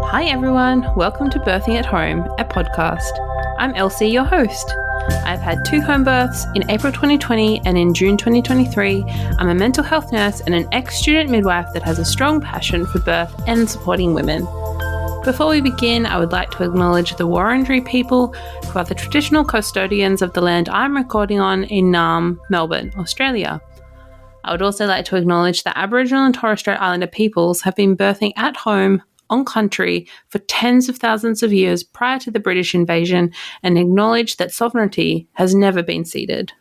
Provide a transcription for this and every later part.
Hi everyone, welcome to Birthing at Home, a podcast. I'm Elsie, your host. I've had 2 home births in April 2020 and in June 2023. I'm a mental health nurse and an ex-student midwife that has a strong passion for birth and supporting women. Before we begin, I would like to acknowledge the Wurundjeri people who are the traditional custodians of the land I'm recording on in Naarm, Melbourne, Australia. I would also like to acknowledge that Aboriginal and Torres Strait Islander peoples have been birthing at home on country for tens of thousands of years prior to the British invasion and acknowledge that sovereignty has never been ceded.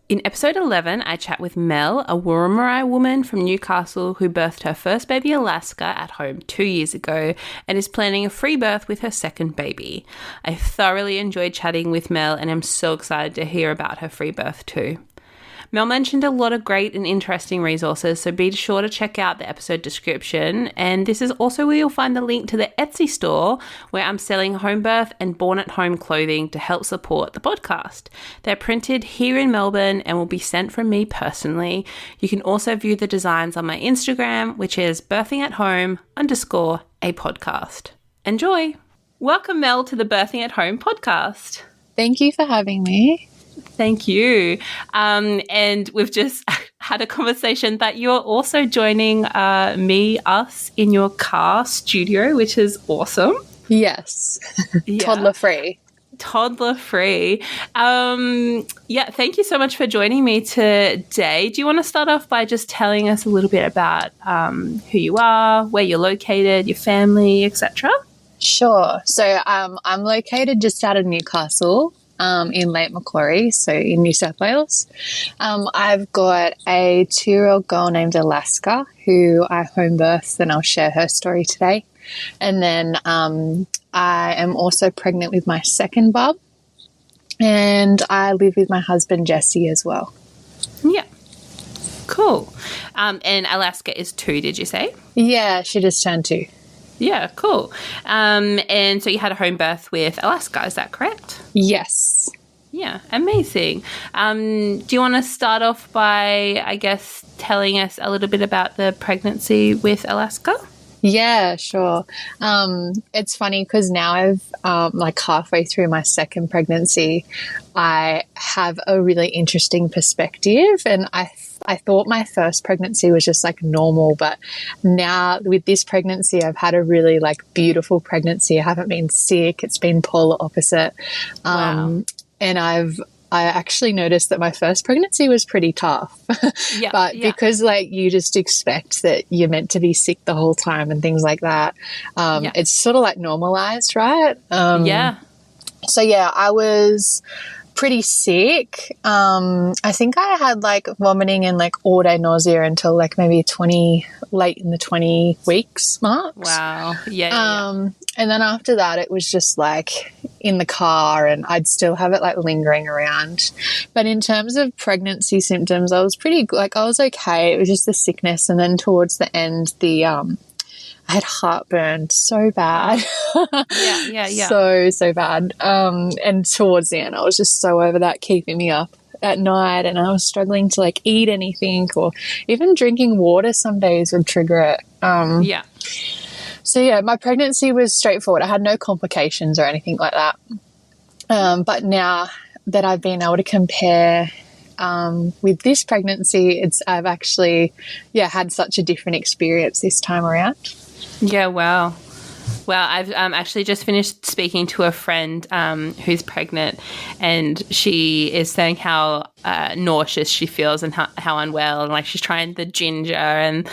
In episode 11, I chat with Mel, a Womiri woman from Newcastle who birthed her first baby Alaska at home 2 years ago and is planning a free birth with her second baby. I thoroughly enjoyed chatting with Mel and am so excited to hear about her free birth too. Mel mentioned a lot of great and interesting resources, so be sure to check out the episode description. And this is also where you'll find the link to the Etsy store where I'm selling home birth and born at home clothing to help support the podcast. They're printed here in Melbourne and will be sent from me personally. You can also view the designs on my Instagram, which is birthing_at_home_a podcast. Enjoy! Welcome, Mel, to the Birthing at Home podcast. Thank you for having me. Thank you. And we've just had a conversation that you're also joining us in your car studio, which is awesome. Yes. Yeah. Toddler-free. Toddler-free. Thank you so much for joining me today. Do you want to start off by just telling us a little bit about who you are, where you're located, your family, etc.? Sure. So I'm located just out of Newcastle. In Lake Macquarie, so in New South Wales. I've got a 2-year-old girl named Alaska who I home birthed, and I'll share her story today. And then I am also pregnant with my second bub, and I live with my husband Jesse as well. Yeah. Cool. And Alaska is 2, did you say? Yeah, she just turned 2. Yeah, cool. And so you had a home birth with Alaska, is that correct? Yes. Yeah, amazing. Do you want to start off by, I guess, telling us a little bit about the pregnancy with Alaska? Yeah, sure. It's funny because now I've halfway through my second pregnancy, I have a really interesting perspective, and I thought my first pregnancy was just normal, but now with this pregnancy, I've had a really beautiful pregnancy. I haven't been sick. It's been polar opposite. Wow. And I actually noticed that my first pregnancy was pretty tough. Because you just expect that you're meant to be sick the whole time and things like that. It's sort of normalized, right? So I was pretty sick. I think I had vomiting and all day nausea until maybe late in the 20 weeks marks. Wow. Yeah. And then after that, it was just in the car, and I'd still have it lingering around. But in terms of pregnancy symptoms, I was pretty I was okay. It was just the sickness, and then towards the end, I had heartburn so bad. Yeah. So bad. And towards the end, I was just so over that keeping me up at night, and I was struggling to eat anything, or even drinking water some days would trigger it. So my pregnancy was straightforward. I had no complications or anything like that. But now that I've been able to compare with this pregnancy, I've actually had such a different experience this time around. Yeah, wow. Well, I've actually just finished speaking to a friend who's pregnant, and she is saying how nauseous she feels and how unwell, and she's trying the ginger and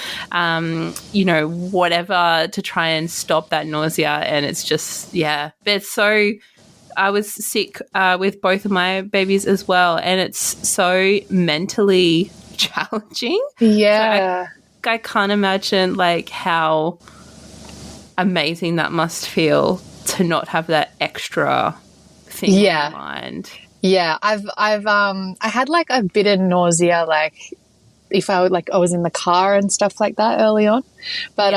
whatever to try and stop that nausea, and it's just but it's so. I was sick with both of my babies as well, and it's so mentally challenging. Yeah, so I can't imagine how amazing that must feel to not have that extra thing in your mind. Yeah, I had a bit of nausea if I was in the car and stuff like that early on, but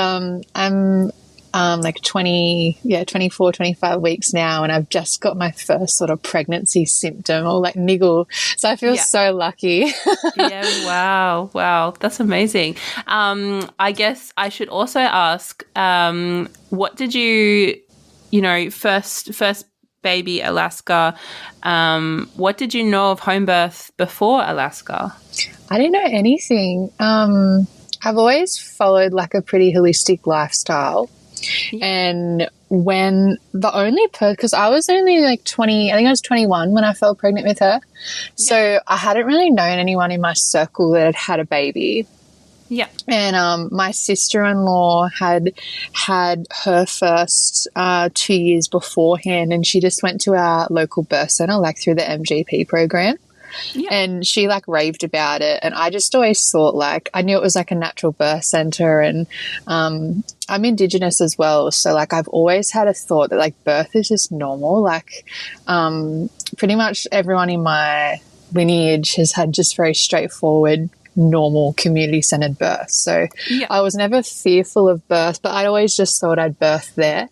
like 24, 25 weeks now, and I've just got my first sort of pregnancy symptom or like niggle. So I feel so lucky. Yeah, wow. That's amazing. I guess I should also ask, what did you first baby Alaska, what did you know of home birth before Alaska? I didn't know anything. I've always followed like a pretty holistic lifestyle. Yeah. And when because I was only like 20, I think I was 21 when I fell pregnant with her. Yeah. So I hadn't really known anyone in my circle that had had a baby. Yeah. And my sister-in-law had her first 2 years beforehand, and she just went to our local birth center, like through the MGP program. Yeah. And she like raved about it, and I just always thought, like, I knew it was like a natural birth center, and I'm Indigenous as well, so like I've always had a thought that like birth is just normal. Like pretty much everyone in my lineage has had just very straightforward, normal, community-centered birth. So yeah. I was never fearful of birth, but I always just thought I'd birth there.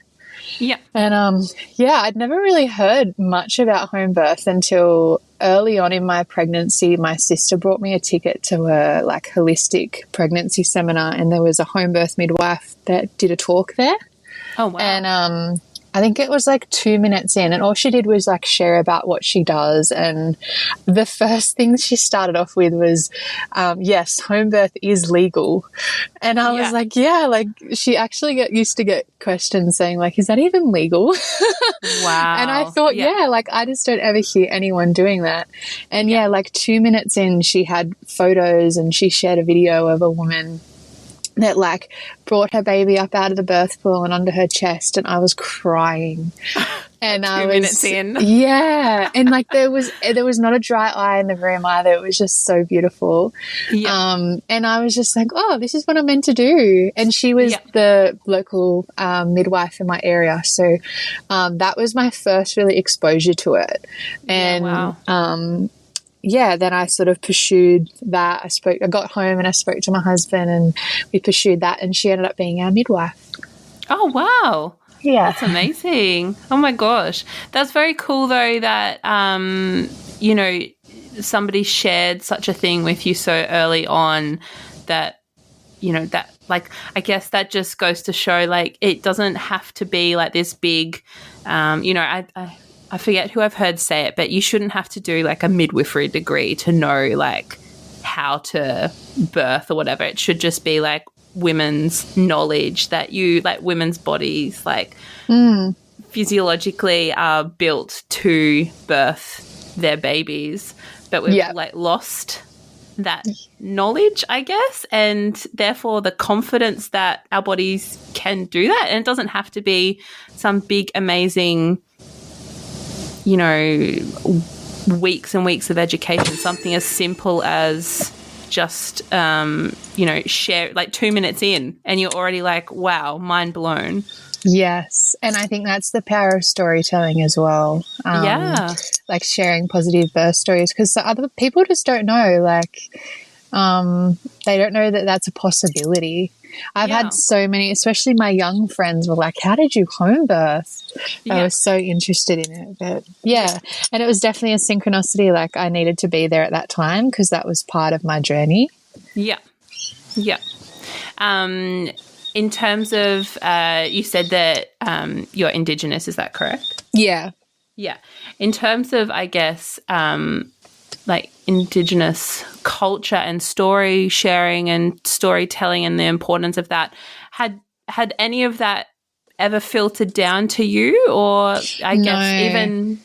Yeah. And I'd never really heard much about home birth until early on in my pregnancy. My sister brought me a ticket to a like holistic pregnancy seminar, and there was a home birth midwife that did a talk there. Oh, wow. And I think it was like 2 minutes in, and all she did was like share about what she does. And the first thing she started off with was, yes, home birth is legal. And I was like, yeah, like she actually used to get questions saying like, is that even legal? Wow. And I thought, like I just don't ever hear anyone doing that. And like 2 minutes in, she had photos, and she shared a video of a woman that like brought her baby up out of the birth pool and under her chest, and I was crying. And 2 minutes in. Yeah. And like there was not a dry eye in the room either. It was just so beautiful. Yeah. And I was just like, oh, this is what I'm meant to do. And she was the local midwife in my area. So that was my first really exposure to it. And then I sort of pursued that. I got home and I spoke to my husband, and we pursued that, and she ended up being our midwife. Oh, wow. Yeah. That's amazing. Oh my gosh. That's very cool though that, somebody shared such a thing with you so early on that, that like, I guess that just goes to show like, it doesn't have to be like this big, I forget who I've heard say it, but you shouldn't have to do like a midwifery degree to know like how to birth or whatever. It should just be like women's knowledge that women's bodies like physiologically are built to birth their babies, but we've like lost that knowledge, I guess, and therefore the confidence that our bodies can do that. And it doesn't have to be some big amazing weeks and weeks of education, something as simple as just, share like 2 minutes in and you're already like, wow, mind blown. Yes. And I think that's the power of storytelling as well. Like sharing positive birth stories, because other people just don't know, like, they don't know that that's a possibility. I've had so many, especially my young friends were like, how did you home birth? I was so interested in it. But and it was definitely a synchronicity. Like I needed to be there at that time because that was part of my journey. Yeah. Yeah. In terms of, you said that you're Indigenous, is that correct? Yeah. Yeah. In terms of, I guess, like Indigenous culture and story sharing and storytelling and the importance of that, had any of that ever filtered down to you, or I guess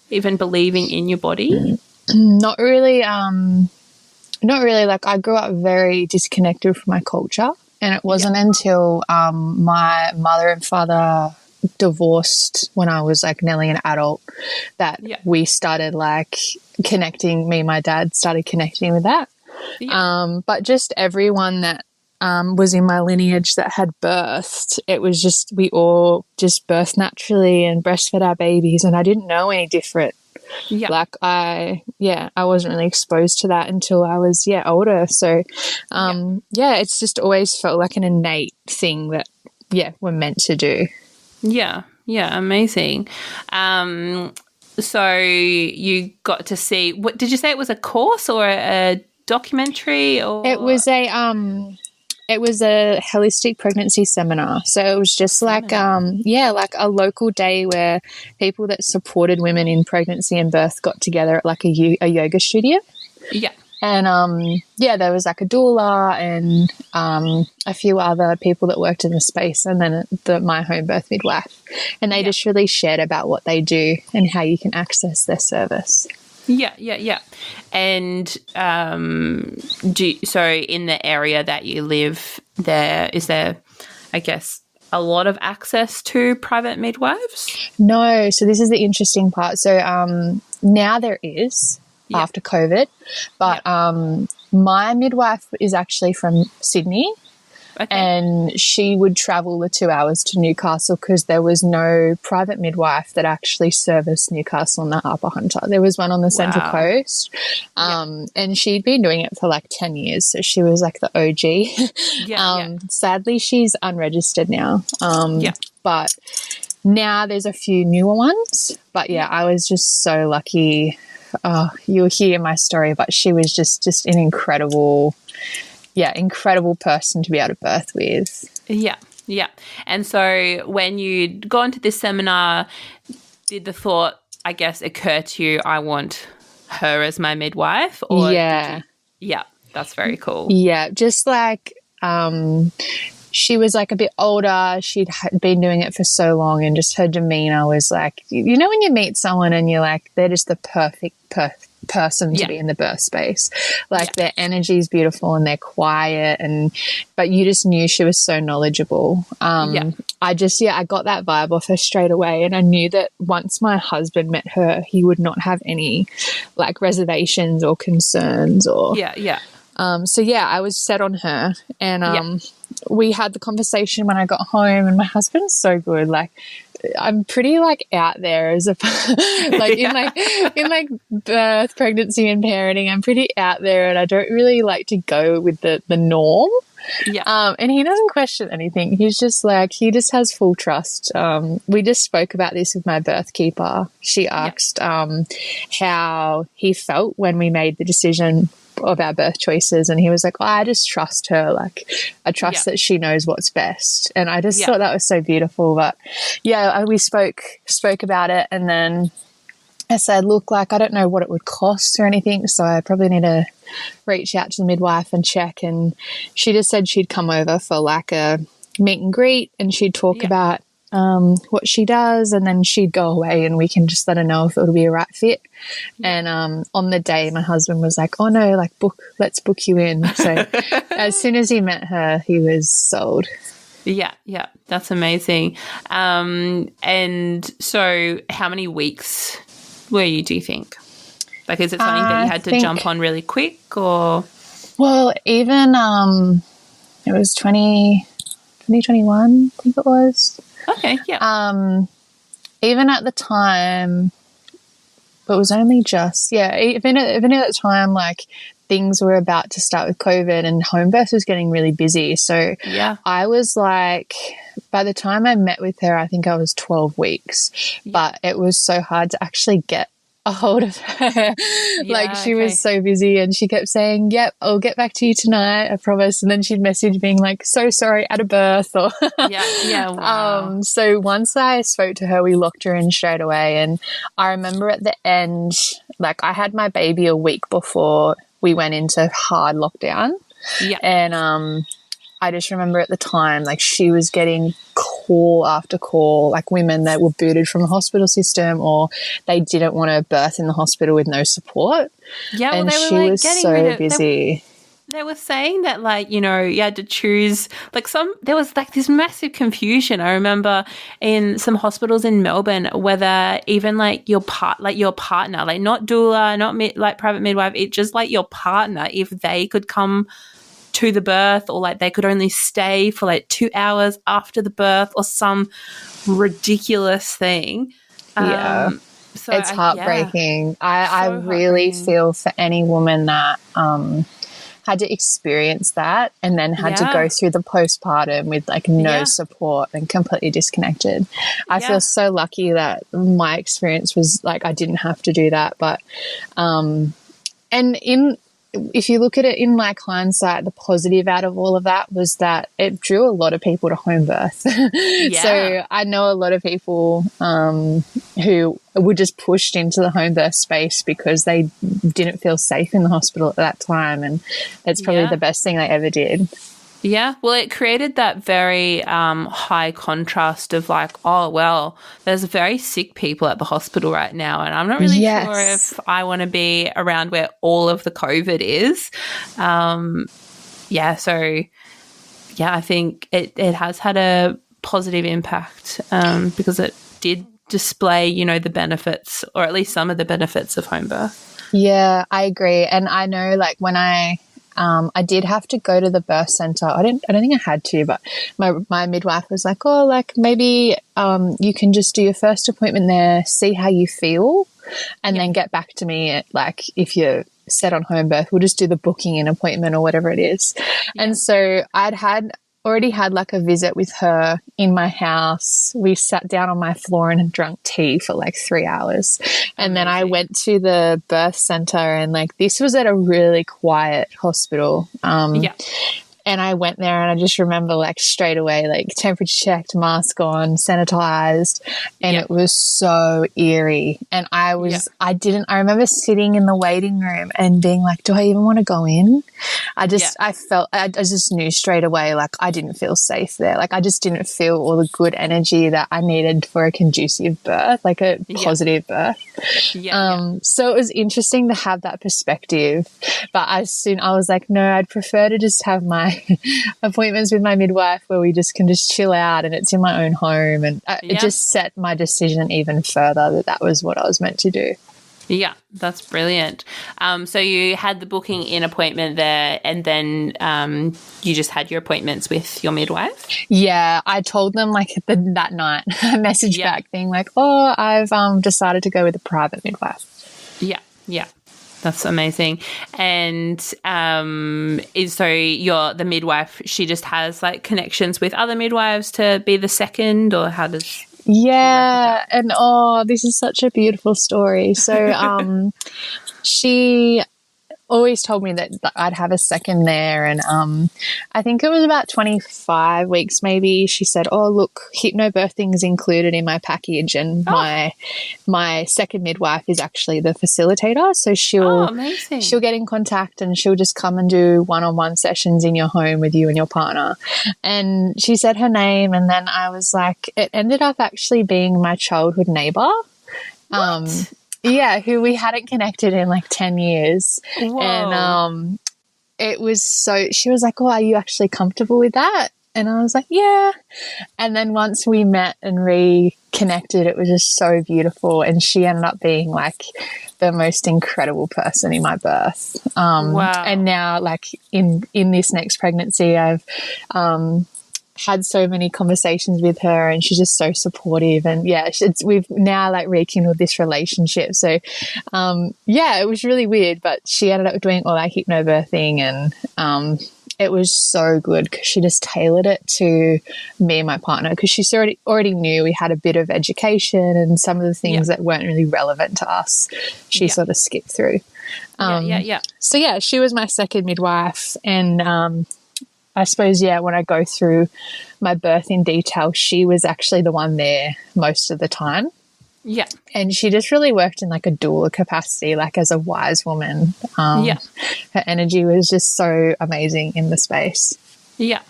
even believing in your body? Not really. Like I grew up very disconnected from my culture, and it wasn't until my mother and father divorced when I was like nearly an adult that we started like connecting. Me and my dad started connecting with that. But just everyone that was in my lineage that had birthed, it was just, we all just birthed naturally and breastfed our babies, and I didn't know any different. Like I wasn't really exposed to that until I was older. So it's just always felt like an innate thing that were meant to do. Yeah, amazing. So you got to see, what did you say, it was a course or a documentary? Or it was a holistic pregnancy seminar. So it was just like a local day where people that supported women in pregnancy and birth got together at like a yoga studio. Yeah. And there was like a doula and a few other people that worked in the space, and then my home birth midwife, and they just really shared about what they do and how you can access their service. Yeah. And so in the area that you live, is there, I guess, a lot of access to private midwives? No. So this is the interesting part. So now there is. After COVID, but my midwife is actually from Sydney, and she would travel the 2 hours to Newcastle because there was no private midwife that actually serviced Newcastle and the Upper Hunter. There was one on the Central Coast, and she'd been doing it for like 10 years, so she was like the OG. Sadly, she's unregistered now, but now there's a few newer ones. But I was just so lucky. Oh, you'll hear my story, but she was just an incredible person to be able to birth with. Yeah. And so when you'd gone to this seminar, did the thought, I guess, occur to you, I want her as my midwife? Or that's very cool. Yeah, just like she was like a bit older. She'd been doing it for so long, and just her demeanor was like, you know, when you meet someone and you're like, they're just the perfect person to be in the birth space. Like their energy is beautiful and they're quiet, but you just knew she was so knowledgeable. I got that vibe off her straight away, and I knew that once my husband met her, he would not have any like reservations or concerns or I was set on her, and we had the conversation when I got home, and my husband's so good. Like, I'm pretty like out there as a like in birth, pregnancy, and parenting. I'm pretty out there, and I don't really like to go with the norm. And he doesn't question anything. He's just like, he just has full trust. We just spoke about this with my birth keeper. She asked how he felt when we made the decision of our birth choices, and he was like, I just trust her. Like, I trust that she knows what's best. And I just thought that was so beautiful. But we spoke about it, and then I said, look, like, I don't know what it would cost or anything, so I probably need to reach out to the midwife and check. And she just said she'd come over for like a meet and greet, and she'd talk about what she does, and then she'd go away, and we can just let her know if it'll be a right fit. And on the day, my husband was like, oh no, like, let's book you in. So as soon as he met her, he was sold. Yeah, that's amazing. And so how many weeks were you, do you think? Like, is it something that you had to jump on really quick, or? Well, even it was 2021, I think it was. Okay, yeah. Even at the time, it was only just, even at the time, like, things were about to start with COVID, and Homebirth was getting really busy. So I was like, by the time I met with her, I think I was 12 weeks, but it was so hard to actually get a hold of her. Like, she was so busy, and she kept saying, yep, I'll get back to you tonight, I promise. And then she'd message being like, so sorry, at a birth. Or wow. So once I spoke to her, we locked her in straight away. And I remember at the end, like, I had my baby a week before we went into hard lockdown. And I just remember at the time, like, she was getting call after call, like women that were booted from the hospital system, or they didn't want to birth in the hospital with no support. Yeah, and well, they were she like was getting so rid of, busy. They were saying that, like, you know, you had to choose, like, there was like this massive confusion. I remember in some hospitals in Melbourne, whether even like your partner, like not doula, not like private midwife, it just like your partner, if they could come to the birth, or like they could only stay for like 2 hours after the birth, or some ridiculous thing. So it's heartbreaking. I really feel for any woman that had to experience that and then had to go through the postpartum with like no support and completely disconnected. I feel so lucky that my experience was like I didn't have to do that. But if you look at it in like hindsight, the positive out of all of that was that it drew a lot of people to home birth. So I know a lot of people who were just pushed into the home birth space because they didn't feel safe in the hospital at that time, and it's probably the best thing they ever did. Yeah, well, it created that very high contrast of like, oh, well, there's very sick people at the hospital right now, and I'm not really sure if I want to be around where all of the COVID is. I think it has had a positive impact because it did display, you know, the benefits, or at least some of the benefits of home birth. Yeah, I agree. And I know like when I did have to go to the birth center. I don't think I had to, but my midwife was like, oh, like maybe you can just do your first appointment there, see how you feel, and then get back to me at, like, if you're set on home birth, we'll just do the booking in appointment or whatever it is. And so I'd already had like a visit with her in my house. We sat down on my floor and drank tea for like 3 hours. And then I went to the birth center, and like this was at a really quiet hospital. And I went there, and I just remember like straight away, like temperature checked, mask on, sanitized, and it was so eerie. And I remember sitting in the waiting room and being like, do I even want to go in? I just knew straight away, like I didn't feel safe there. Like I just didn't feel all the good energy that I needed for a conducive birth, like a positive birth. So it was interesting to have that perspective. But I was like, no, I'd prefer to just have my appointments with my midwife where we just can just chill out and it's in my own home. And it just set my decision even further that was what I was meant to do. Yeah, that's brilliant. So you had the booking in appointment there, and then you just had your appointments with your midwife? Yeah, I told them like that night, I messaged back being like, oh, I've decided to go with a private midwife. Yeah. That's amazing. And the midwife, she just has like connections with other midwives to be the second, or how does... Yeah, and this is such a beautiful story. So she always told me that I'd have a second there, and I think it was about 25 weeks maybe. She said, oh, look, hypnobirthing is included in my package, and my second midwife is actually the facilitator, so she'll get in contact and she'll just come and do one-on-one sessions in your home with you and your partner. And she said her name, and then I was like, it ended up actually being my childhood neighbor. What? Yeah, who we hadn't connected in like 10 years. Whoa. And it was she was like, oh, are you actually comfortable with that? And I was like, yeah. And then once we met and reconnected, it was just so beautiful. And she ended up being like the most incredible person in my birth. Wow. And now like in this next pregnancy, I've had so many conversations with her, and she's just so supportive, and we've now like rekindled this relationship. So it was really weird, but she ended up doing all that hypnobirthing, and it was so good because she just tailored it to me and my partner, because she already knew we had a bit of education, and some of the things that weren't really relevant to us she sort of skipped through. So she was my second midwife, and I suppose, when I go through my birth in detail, she was actually the one there most of the time. Yeah. And she just really worked in like a doula capacity, like as a wise woman. Her energy was just so amazing in the space. Yeah.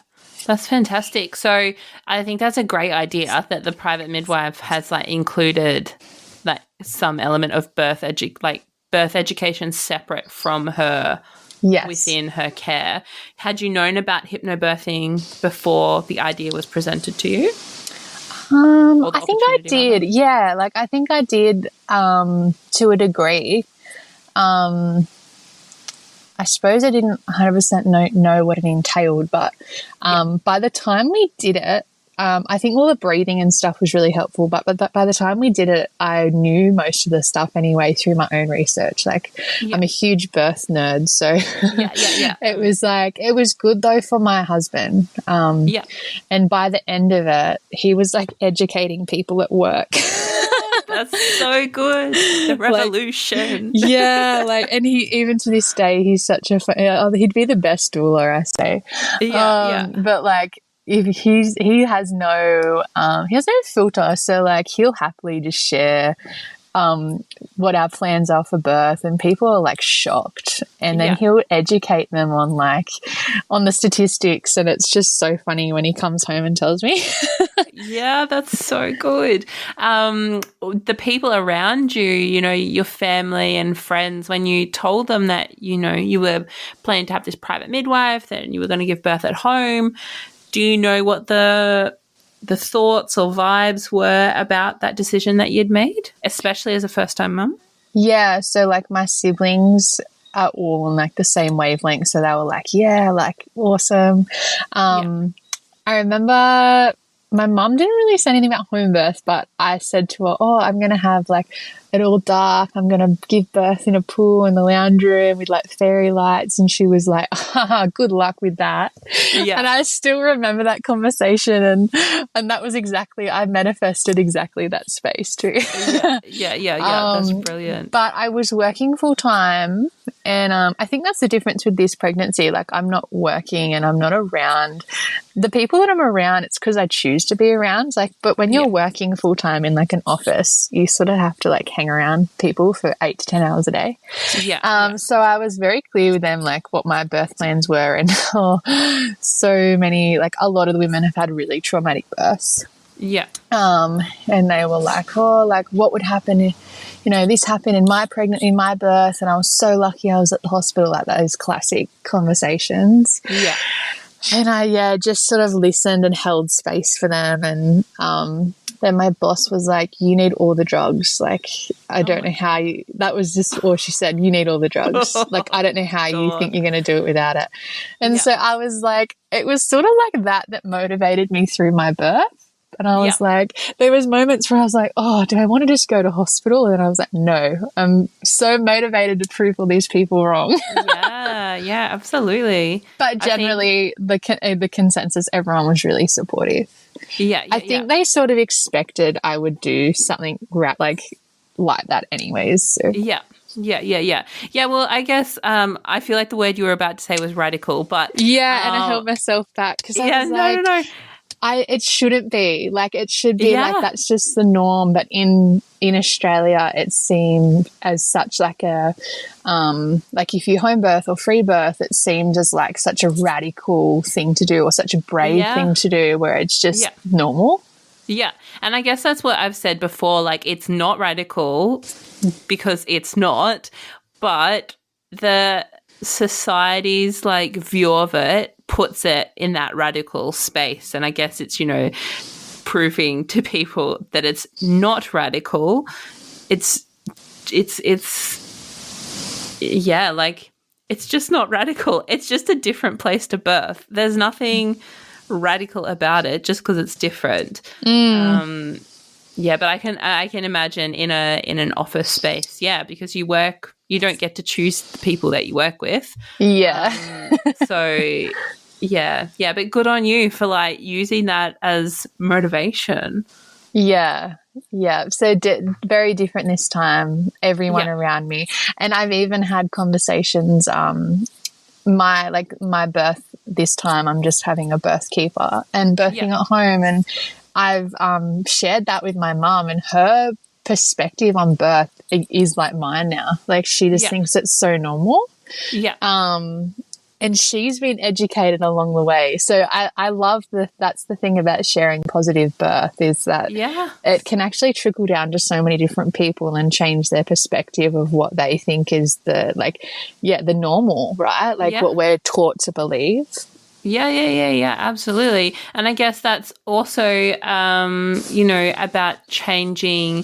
That's fantastic. So I think that's a great idea that the private midwife has like included like some element of birth education separate from her. Yes. Within her care. Had you known about hypnobirthing before the idea was presented to you? I think I did. Rather? Yeah, like I think I did to a degree. I suppose I didn't 100% know what it entailed, but by the time we did it, I think all the breathing and stuff was really helpful, but by the time we did it, I knew most of the stuff anyway through my own research. Like, I'm a huge birth nerd, so it was good though for my husband. And by the end of it, he was like educating people at work. That's so good. The revolution. And he, even to this day, he's such a he'd be the best doula, I say. But like, if he has no filter, so like he'll happily just share what our plans are for birth, and people are like shocked, and then he'll educate them on the statistics, and it's just so funny when he comes home and tells me. Yeah, that's so good. The people around you, your family and friends, when you told them that you were planning to have this private midwife, that you were going to give birth at home, do you know what the thoughts or vibes were about that decision that you'd made, especially as a first-time mum? Yeah, so like my siblings are all on like the same wavelength, so they were like, yeah, like awesome. I remember my mum didn't really say anything about home birth, but I said to her, I'm going to have like it all dark. I'm going to give birth in a pool in the lounge room with like fairy lights. And she was like, good luck with that. Yeah. And I still remember that conversation. And that was I manifested exactly that space too. Yeah. That's brilliant. But I was working full time. And I think that's the difference with this pregnancy. Like, I'm not working and I'm not around. The people that I'm around, it's because I choose to be around. Like, but when you're working full time in like an office, you sort of have to like hang around people for 8 to 10 hours a day. So I was very clear with them like what my birth plans were, and so many, like a lot of the women have had really traumatic births. Yeah. And they were like, what would happen if, this happened in my birth, and I was so lucky I was at the hospital, like those classic conversations. Yeah. And I, just sort of listened and held space for them. And then my boss was like, you need all the drugs. Like, I don't know how that was just all she said, you need all the drugs. Like, I don't know how you think you're going to do it without it. And so I was like, it was sort of like that motivated me through my birth. And I was like, there was moments where I was like, do I want to just go to hospital? And I was like, no, I'm so motivated to prove all these people wrong. Yeah, absolutely. But generally, the consensus, everyone was really supportive. I think they sort of expected I would do something like that anyways. So. Yeah. Well, I guess I feel like the word you were about to say was radical, but and I held myself back because I was like, no. It shouldn't be. Like, it should be like that's just the norm. But in Australia, it seemed as such like a like if you home birth or free birth, it seemed as like such a radical thing to do or such a brave thing to do, where it's just normal. Yeah. And I guess that's what I've said before. Like, it's not radical because it's not, but the society's like view of it puts it in that radical space. And I guess it's, proving to people that it's not radical. It's just not radical. It's just a different place to birth. There's nothing radical about it just because it's different. But I can imagine in an office space, because you don't get to choose the people that you work with. But good on you for like using that as motivation. So very different this time, everyone around me. And I've even had conversations, my birth this time, I'm just having a birth keeper and birthing at home, and I've shared that with my mum, and her perspective on birth is like mine now. Like, she just thinks it's so normal. And she's been educated along the way. So I love that's the thing about sharing positive birth, is that it can actually trickle down to so many different people and change their perspective of what they think is the normal, right? Like what we're taught to believe. Yeah, absolutely. And I guess that's also, about changing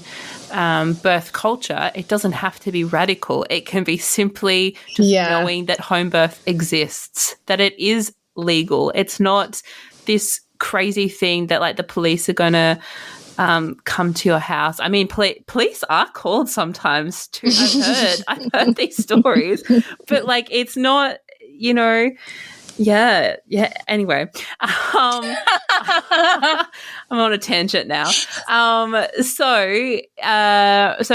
birth culture. It doesn't have to be radical. It can be simply just knowing that home birth exists, that it is legal. It's not this crazy thing that like the police are going to come to your house. I mean, police are called sometimes too. I've heard these stories, but like it's not, you know. Yeah. Anyway, I'm on a tangent now. So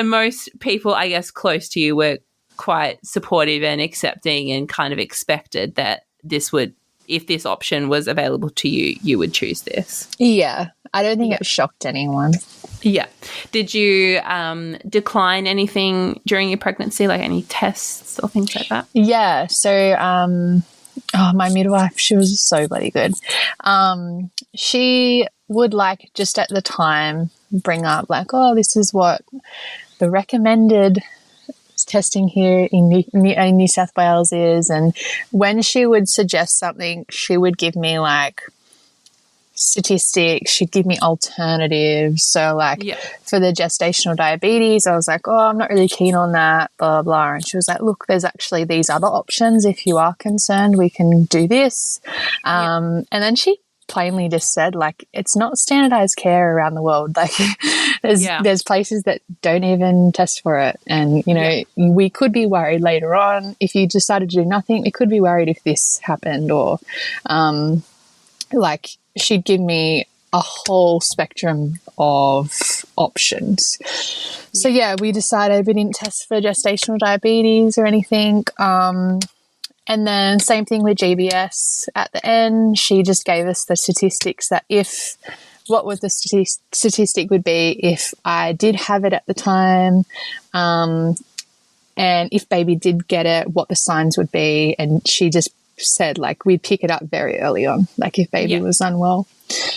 most people, I guess, close to you were quite supportive and accepting, and kind of expected that this would, if this option was available to you, you would choose this. Yeah. I don't think it shocked anyone. Yeah. Did you decline anything during your pregnancy, like any tests or things like that? Yeah. So, my midwife, she was so bloody good. She would like just at the time bring up like, oh, this is what the recommended testing here in New South Wales is. And when she would suggest something, she would give me like statistics, she'd give me alternatives. So like for the gestational diabetes, I was like, oh, I'm not really keen on that, blah, blah. And she was like, look, there's actually these other options. If you are concerned, we can do this. And then she plainly just said, like, it's not standardized care around the world. Like there's places that don't even test for it. And, you know, we could be worried later on if you decided to do nothing. We could be worried if this happened, or like she'd give me a whole spectrum of options. So, we decided we didn't test for gestational diabetes or anything. And then same thing with GBS at the end. She just gave us the statistics that what was the statistic would be if I did have it at the time, and if baby did get it, what the signs would be. And she just said like we'd pick it up very early on, like if baby was unwell.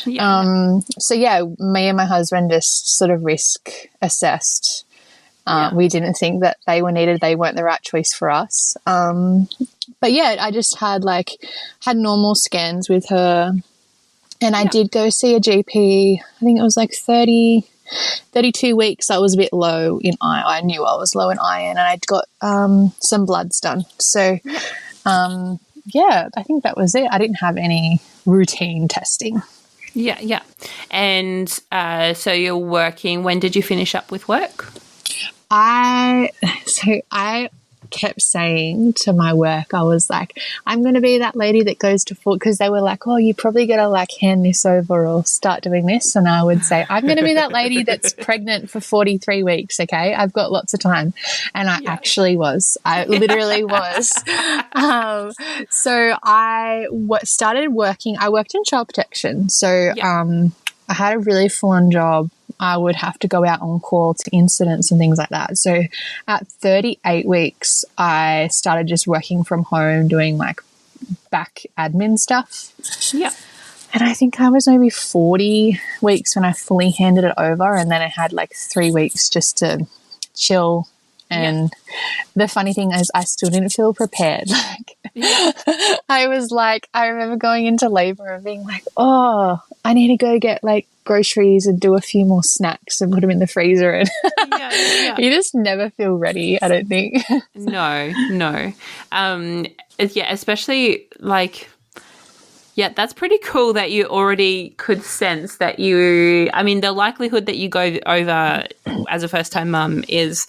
Me and my husband just sort of risk assessed. We didn't think that they were needed. They weren't the right choice for us. But I just had normal scans with her, and I did go see a GP. I think it was like 32 weeks. I was a bit low in iron. I knew I was low in iron, and I'd got some bloods done. So I think that was it. I didn't have any routine testing. Yeah. And so you're working. When did you finish up with work? I kept saying to my work, I was like, I'm going to be that lady that goes to because they were like, oh, you probably got to like hand this over or start doing this. And I would say, I'm going to be that lady that's pregnant for 43 weeks. Okay. I've got lots of time. And I actually was, I literally was. So I started working. I worked in child protection. So, I had a really full-on job. I would have to go out on call to incidents and things like that. So at 38 weeks, I started just working from home, doing like back admin stuff. Yeah. And I think I was maybe 40 weeks when I fully handed it over. And then I had like 3 weeks just to chill. And the funny thing is I still didn't feel prepared. I was like, I remember going into labor and being like, oh, I need to go get like groceries and do a few more snacks and put them in the freezer. And you just never feel ready, I don't think. No. Especially like, that's pretty cool that you already could sense that the likelihood that you go over as a first-time mum is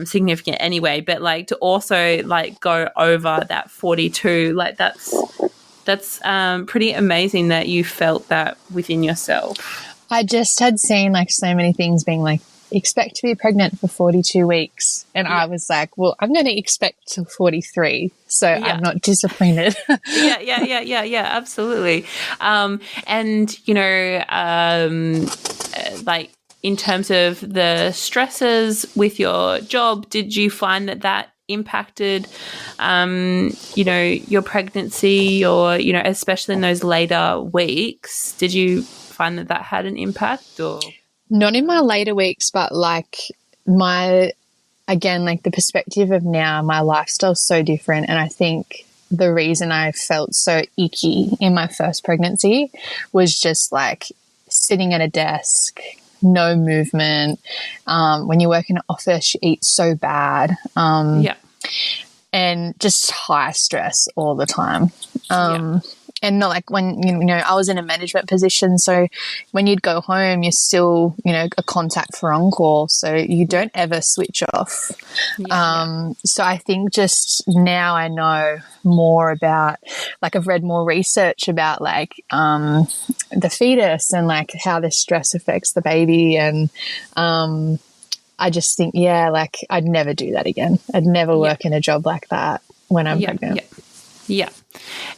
significant anyway, but like to also like go over that 42, like that's pretty amazing that you felt that within yourself. I just had seen like so many things being like, expect to be pregnant for 42 weeks. And I was like, well, I'm going to expect till 43. So I'm not disappointed. Absolutely. And, like in terms of the stresses with your job, did you find that impacted, your pregnancy or, especially in those later weeks? Did you find that had an impact or? Not in my later weeks, but like the perspective of now, my lifestyle's so different. And I think the reason I felt so icky in my first pregnancy was just like sitting at a desk, no movement. When you work in an office, you eat so bad. And just high stress all the time. and not like when, you know, I was in a management position. So when you'd go home, you're still, you know, a contact for on-call. So you don't ever switch off. So I think just now I know more about, like, I've read more research about like the fetus and like how the stress affects the baby. And I just think, like I'd never do that again. I'd never work in a job like that when I'm pregnant. Yeah.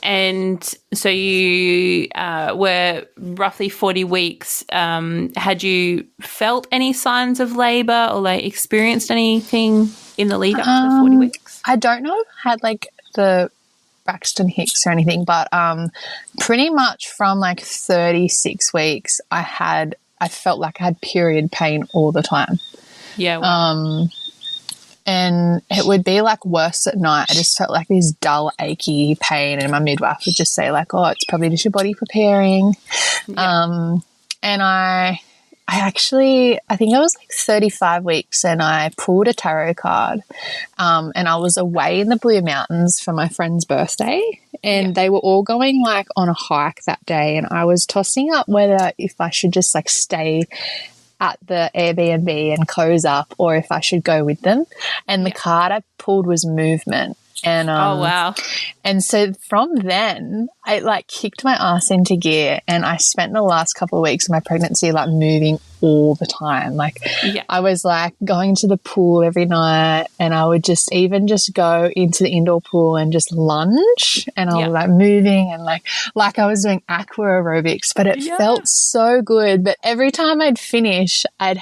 And so you were roughly 40 weeks. Had you felt any signs of labour or like experienced anything in the lead up to the 40 weeks? I don't know if I had like the Braxton Hicks or anything, but pretty much from like 36 weeks, I felt like I had period pain all the time. Yeah. Wow. And it would be like worse at night. I just felt like this dull, achy pain, and my midwife would just say like, "Oh, it's probably just your body preparing." Yeah. And I think I was like 35 weeks, and I pulled a tarot card, and I was away in the Blue Mountains for my friend's birthday, and they were all going like on a hike that day, and I was tossing up whether if I should just like stay at the Airbnb and cozy up, or if I should go with them. And the card I pulled was movement. And oh wow. And so from then I like kicked my ass into gear, and I spent the last couple of weeks of my pregnancy like moving all the time. Like I was like going to the pool every night, and I would just go into the indoor pool and just lunge, and I was like moving and like I was doing aqua aerobics, but it felt so good. But every time I'd finish, I'd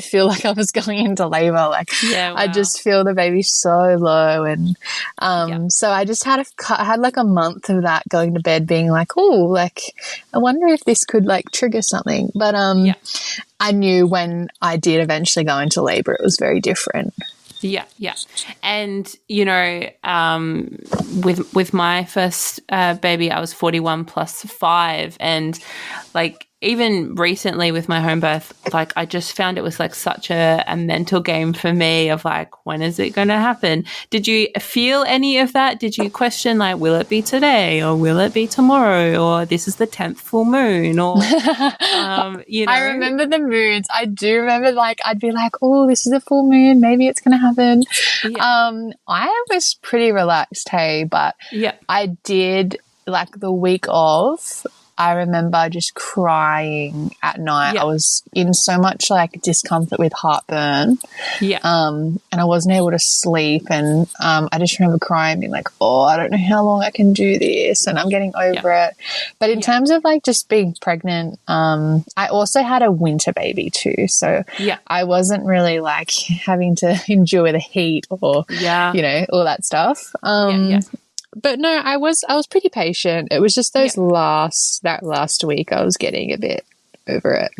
feel like I was going into labor. Like I'd just feel the baby so low. And so I just had like a month of that, going to bed being like, oh, like I wonder if this could like trigger something. But I knew when I did eventually go into labor, it was very different. Yeah. And, you know, with my first baby, I was 41 plus 5, and like even recently with my home birth, like I just found it was like such a mental game for me of like, when is it going to happen? Did you feel any of that? Did you question like, will it be today or will it be tomorrow, or this is the 10th full moon, or you know? I remember the moons. I do remember like I'd be like, oh, this is a full moon, maybe it's going to happen. I was pretty relaxed, but I did like the week of, I remember just crying at night. I was in so much like discomfort with heartburn. And I wasn't able to sleep. And I just remember crying, being like, oh, I don't know how long I can do this, and I'm getting over it. But in terms of like just being pregnant, I also had a winter baby too. So I wasn't really like having to endure the heat or, you know, all that stuff. But no, I was pretty patient. It was just that last week I was getting a bit over it.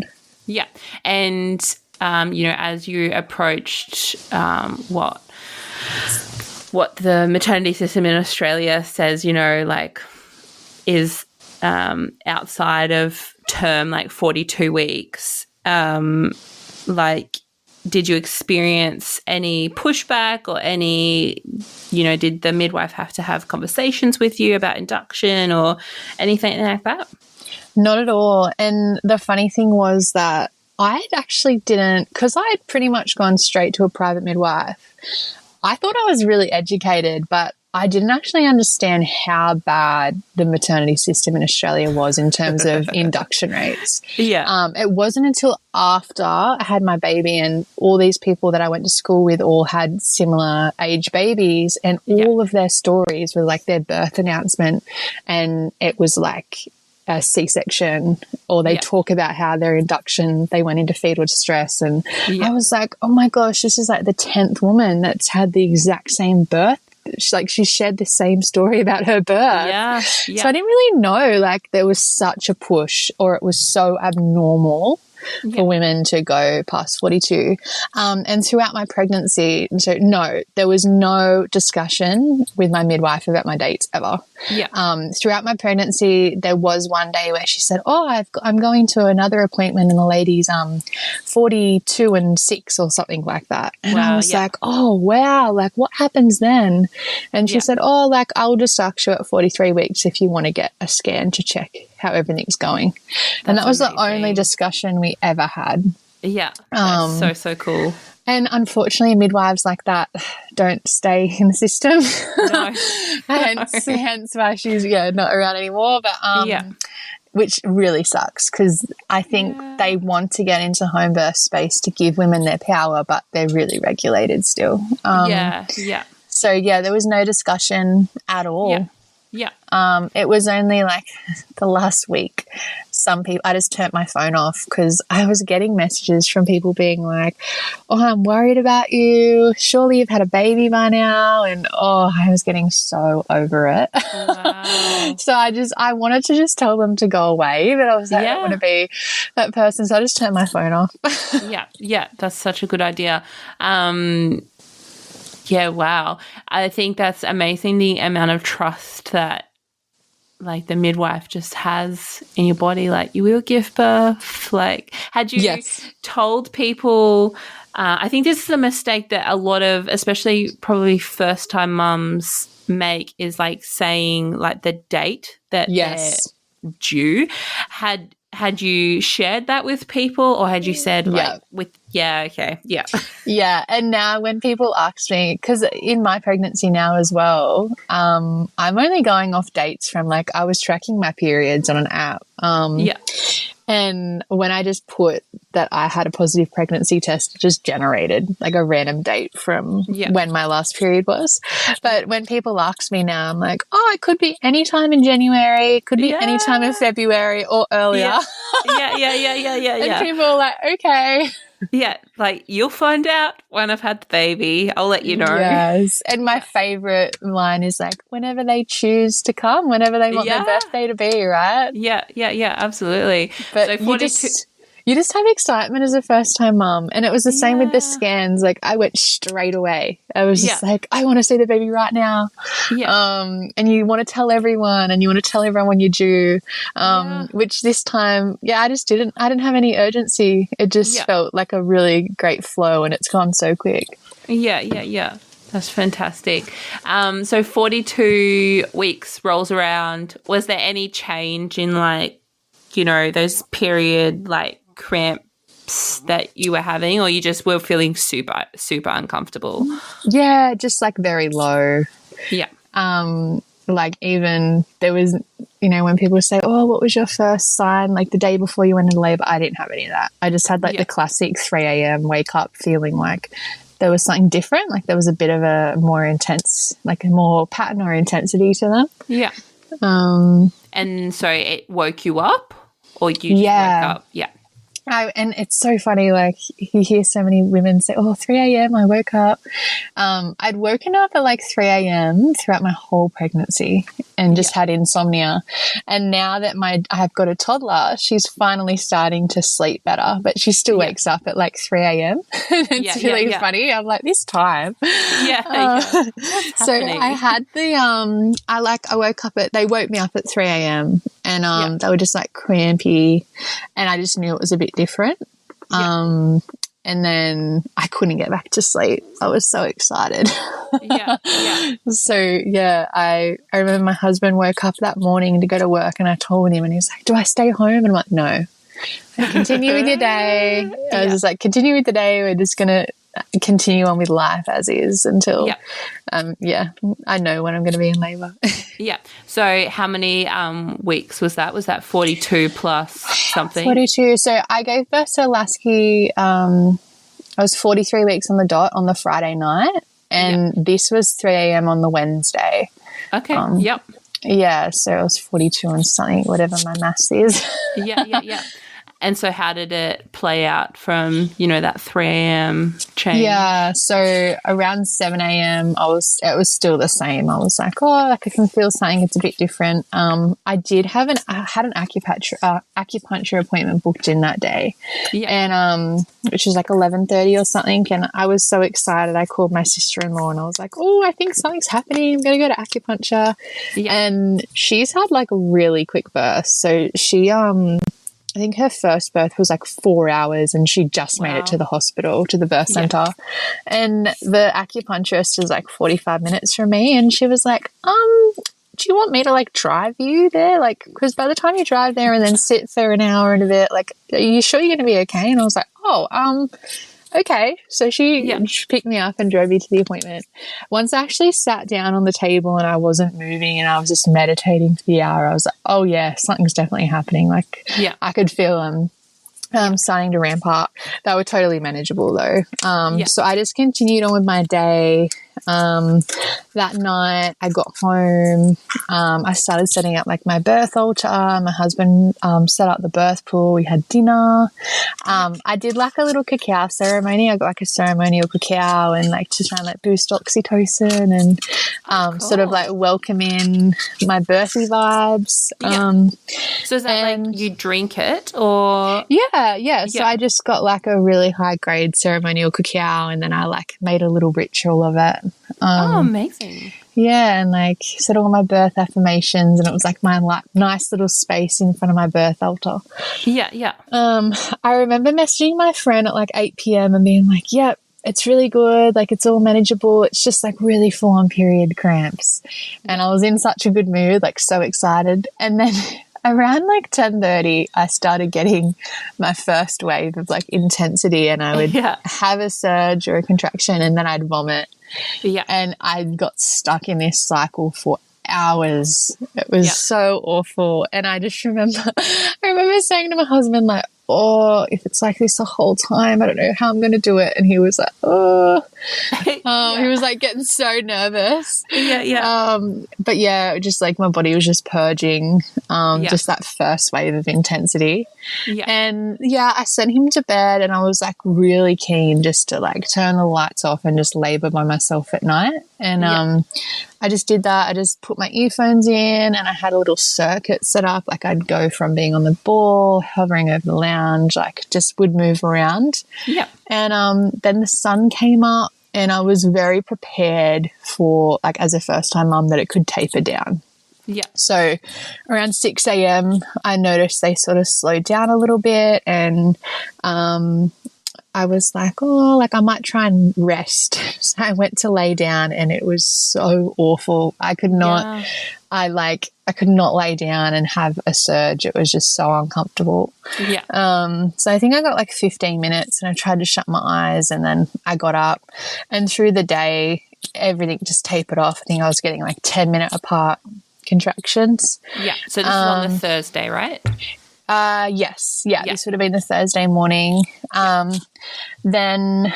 Yeah. And, you know, as you approached what the maternity system in Australia says, you know, like is outside of term, like 42 weeks, like, did you experience any pushback or any, you know, did the midwife have to have conversations with you about induction or anything like that? Not at all. And the funny thing was that I actually didn't, because I had pretty much gone straight to a private midwife. I thought I was really educated, but I didn't actually understand how bad the maternity system in Australia was in terms of induction rates. It wasn't until after I had my baby, and all these people that I went to school with all had similar age babies, and all of their stories were like their birth announcement, and it was like a C-section, or they talk about how their induction, they went into fetal distress. And I was like, oh my gosh, this is like the 10th woman that's had the exact same birth. She shared the same story about her birth. So I didn't really know like there was such a push, or it was so abnormal for women to go past 42. And throughout my pregnancy, so no, there was no discussion with my midwife about my dates ever. Throughout my pregnancy, there was one day where she said, I'm going to another appointment and the lady's 42 and 6 or something like that. And I was like, oh, wow, like what happens then? And she said, like I'll just ask you at 43 weeks if you want to get a scan to check how everything's going. And that was amazing. The only discussion we ever had. Yeah, that's so cool. And unfortunately, midwives like that don't stay in the system. No. hence why she's not around anymore. But which really sucks because I think they want to get into home birth space to give women their power, but they're really regulated still. So there was no discussion at all. It was only like the last week. Some people, I just turned my phone off because I was getting messages from people being like, oh, I'm worried about you. Surely you've had a baby by now. And I was getting so over it. Wow. So I wanted to just tell them to go away, but I was like, I don't want to be that person. So I just turned my phone off. That's such a good idea. Wow. I think that's amazing, the amount of trust that like the midwife just has in your body. Like you will give birth. Like had you told people, I think this is a mistake that a lot of, especially probably first time mums make, is like saying like the date that they're due. Had you shared that with people or had you said like and now when people ask me, because in my pregnancy now as well, I'm only going off dates from like I was tracking my periods on an app. And when I just put that I had a positive pregnancy test, it just generated like a random date from when my last period was. But when people ask me now, I'm like, it could be any time in January, it could be any time in February or earlier. And people are like, okay. Like you'll find out when I've had the baby. I'll let you know. Yes. And my favourite line is like, whenever they choose to come, whenever they want their birthday to be, right? Yeah, absolutely. But so 42. You just have excitement as a first-time mum. And it was the same with the scans. Like, I went straight away. I was just like, I want to see the baby right now. And you want to tell everyone and you want to tell everyone when you're due, which this time, I didn't have any urgency. It just felt like a really great flow and it's gone so quick. Yeah. That's fantastic. So 42 weeks rolls around. Was there any change in like, those period like cramps that you were having, or you just were feeling super, super uncomfortable? Yeah, just like very low. Like even there was, when people say, what was your first sign? Like the day before you went into labour, I didn't have any of that. I just had like the classic 3 a.m. wake up feeling like there was something different. Like there was a bit of a more intense, like a more pattern or intensity to them. And so it woke you up? Or you just woke up? And it's so funny, like you hear so many women say, 3 a.m. I woke up. I'd woken up at like 3 a.m. throughout my whole pregnancy and just had insomnia. And now that I've got a toddler, she's finally starting to sleep better, but she still wakes up at like 3 a.m. It's really funny. I'm like, this time. So I had I woke up they woke me up at 3 a.m. and they were just like crampy and I just knew it was a bit different. And then I couldn't get back to sleep. I was so excited. So I remember my husband woke up that morning to go to work and I told him and he was like, do I stay home? And I'm like, no. Continue with your day. I was just like, continue with the day. We're just going to continue on with life as is until I know when I'm going to be in labour. So how many weeks was that? Was that 42 plus something? 42. So I gave birth to Lasky, I was 43 weeks on the dot on the Friday night and this was 3 a.m. on the Wednesday. Okay. Yeah, so I was 42 and something, whatever my maths is. And so how did it play out from, that 3 a.m. change? Yeah, so around 7 a.m. it was still the same. I was like, I can feel something, it's a bit different. I had an acupuncture appointment booked in that day. Yeah. And which was like 11:30 or something, and I was so excited. I called my sister-in-law and I was like, I think something's happening. I'm going to go to acupuncture. Yeah. And she's had like a really quick birth. So she I think her first birth was like 4 hours and she just made it to the hospital, to the birth center. And the acupuncturist is like 45 minutes from me, and she was like, do you want me to like drive you there? Like, because by the time you drive there and then sit for an hour and a bit, like, are you sure you're going to be okay? And I was like, okay. So she picked me up and drove me to the appointment. Once I actually sat down on the table and I wasn't moving and I was just meditating for the hour, I was like, oh yeah, something's definitely happening. Like, I could feel them starting to ramp up. They were totally manageable though. So I just continued on with my day. That night I got home, I started setting up like my birth altar. My husband set up the birth pool. We had dinner. I did like a little cacao ceremony. I got like a ceremonial cacao and like to try and like boost oxytocin and sort of like welcome in my birthy vibes. So is that like you drink it or? Yeah. So I just got like a really high grade ceremonial cacao and then I like made a little ritual of it. Amazing. Yeah, and like said all my birth affirmations, and it was like my nice little space in front of my birth altar. Yeah. I remember messaging my friend at like 8 p.m. and being like, yep, it's really good, like it's all manageable, it's just like really full on period cramps. And I was in such a good mood, like so excited. And then around like 10:30 I started getting my first wave of like intensity, and I would have a surge or a contraction and then I'd vomit. Yeah. And I got stuck in this cycle for hours. It was so awful. And I just remember saying to my husband like, if it's like this the whole time, I don't know how I'm going to do it. And he was like, he was like getting so nervous. But yeah, just like my body was just purging just that first wave of intensity. And I sent him to bed and I was like really keen just to like turn the lights off and just labor by myself at night. And I just did that. I just put my earphones in and I had a little circuit set up. Like I'd go from being on the ball, hovering over the lounge, like just would move around. Yeah. And then the sun came up and I was very prepared for, like as a first-time mum, that it could taper down. Yeah. So around 6 a.m. I noticed they sort of slowed down a little bit, and I was like, I might try and rest. So I went to lay down and it was so awful. I could not, I could not lay down and have a surge. It was just so uncomfortable. Yeah. So I think I got like 15 minutes and I tried to shut my eyes and then I got up, and through the day, everything just tapered off. I think I was getting like 10-minute apart contractions. Yeah. So this is on the Thursday, right? Yes. Yeah, this would have been the Thursday morning. Then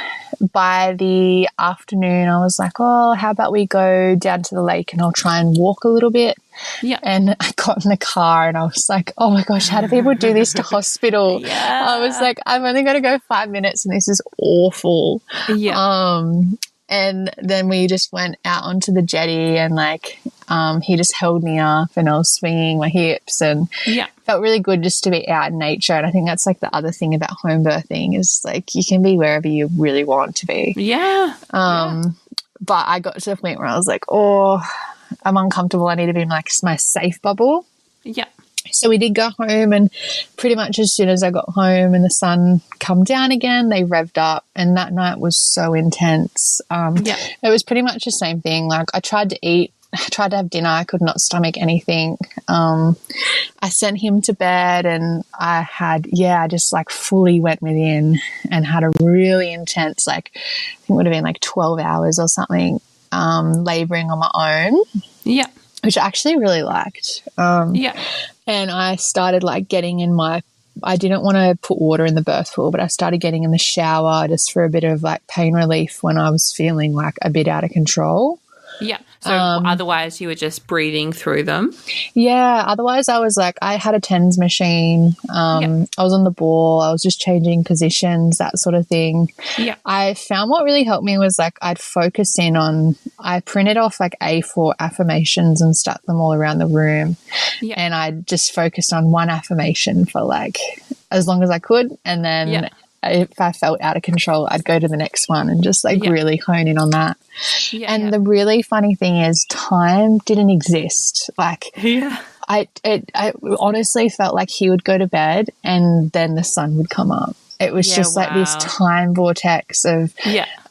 by the afternoon, I was like, how about we go down to the lake and I'll try and walk a little bit. Yeah. And I got in the car and I was like, oh my gosh, how do people do this to hospital? Yeah. I was like, I'm only going to go 5 minutes and this is awful. Yeah. And then we just went out onto the jetty and like he just held me up and I was swinging my hips and felt really good just to be out in nature. And I think that's like the other thing about home birthing is like you can be wherever you really want to be. Yeah. But I got to the point where I was like, I'm uncomfortable. I need to be in like my safe bubble. Yeah. So we did go home, and pretty much as soon as I got home and the sun come down again, they revved up, and that night was so intense. It was pretty much the same thing. Like I tried to eat, I tried to have dinner, I could not stomach anything. I sent him to bed and I just like fully went within and had a really intense, like I think it would have been like 12 hours or something, labouring on my own. Yeah. Which I actually really liked. And I started like getting in I didn't want to put water in the birth pool, but I started getting in the shower just for a bit of like pain relief when I was feeling like a bit out of control. Yeah. So otherwise you were just breathing through them? Yeah. Otherwise I was like, I had a TENS machine. I was on the ball. I was just changing positions, that sort of thing. Yeah. I found what really helped me was like I'd focus in on, I printed off like A4 affirmations and stuck them all around the room. Yeah. And I just focused on one affirmation for like as long as I could. And then if I felt out of control, I'd go to the next one and just like really hone in on that. Yeah, and the really funny thing is time didn't exist. Like I honestly felt like he would go to bed and then the sun would come up. It was just like this time vortex of,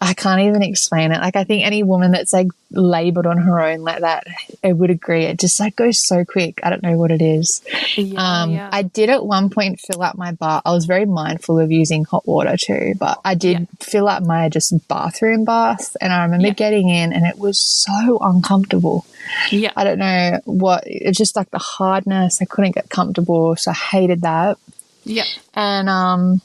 I can't even explain it. Like I think any woman that's like labored on her own like that, it would agree. It just like goes so quick. I don't know what it is. I did at one point fill up my bath. I was very mindful of using hot water too, but I did fill up my just bathroom bath. And I remember getting in and it was so uncomfortable. Yeah. I don't know what, it's just like the hardness. I couldn't get comfortable. So I hated that. Yeah. And,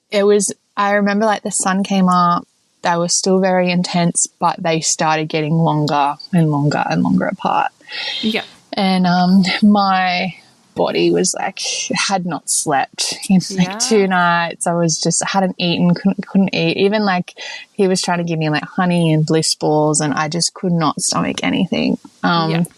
it was, I remember like the sun came up, they were still very intense, but they started getting longer and longer and longer apart. Yeah. And my body was like, had not slept in like 2 nights. I was just, hadn't eaten, couldn't eat. Even like he was trying to give me like honey and bliss balls and I just could not stomach anything. And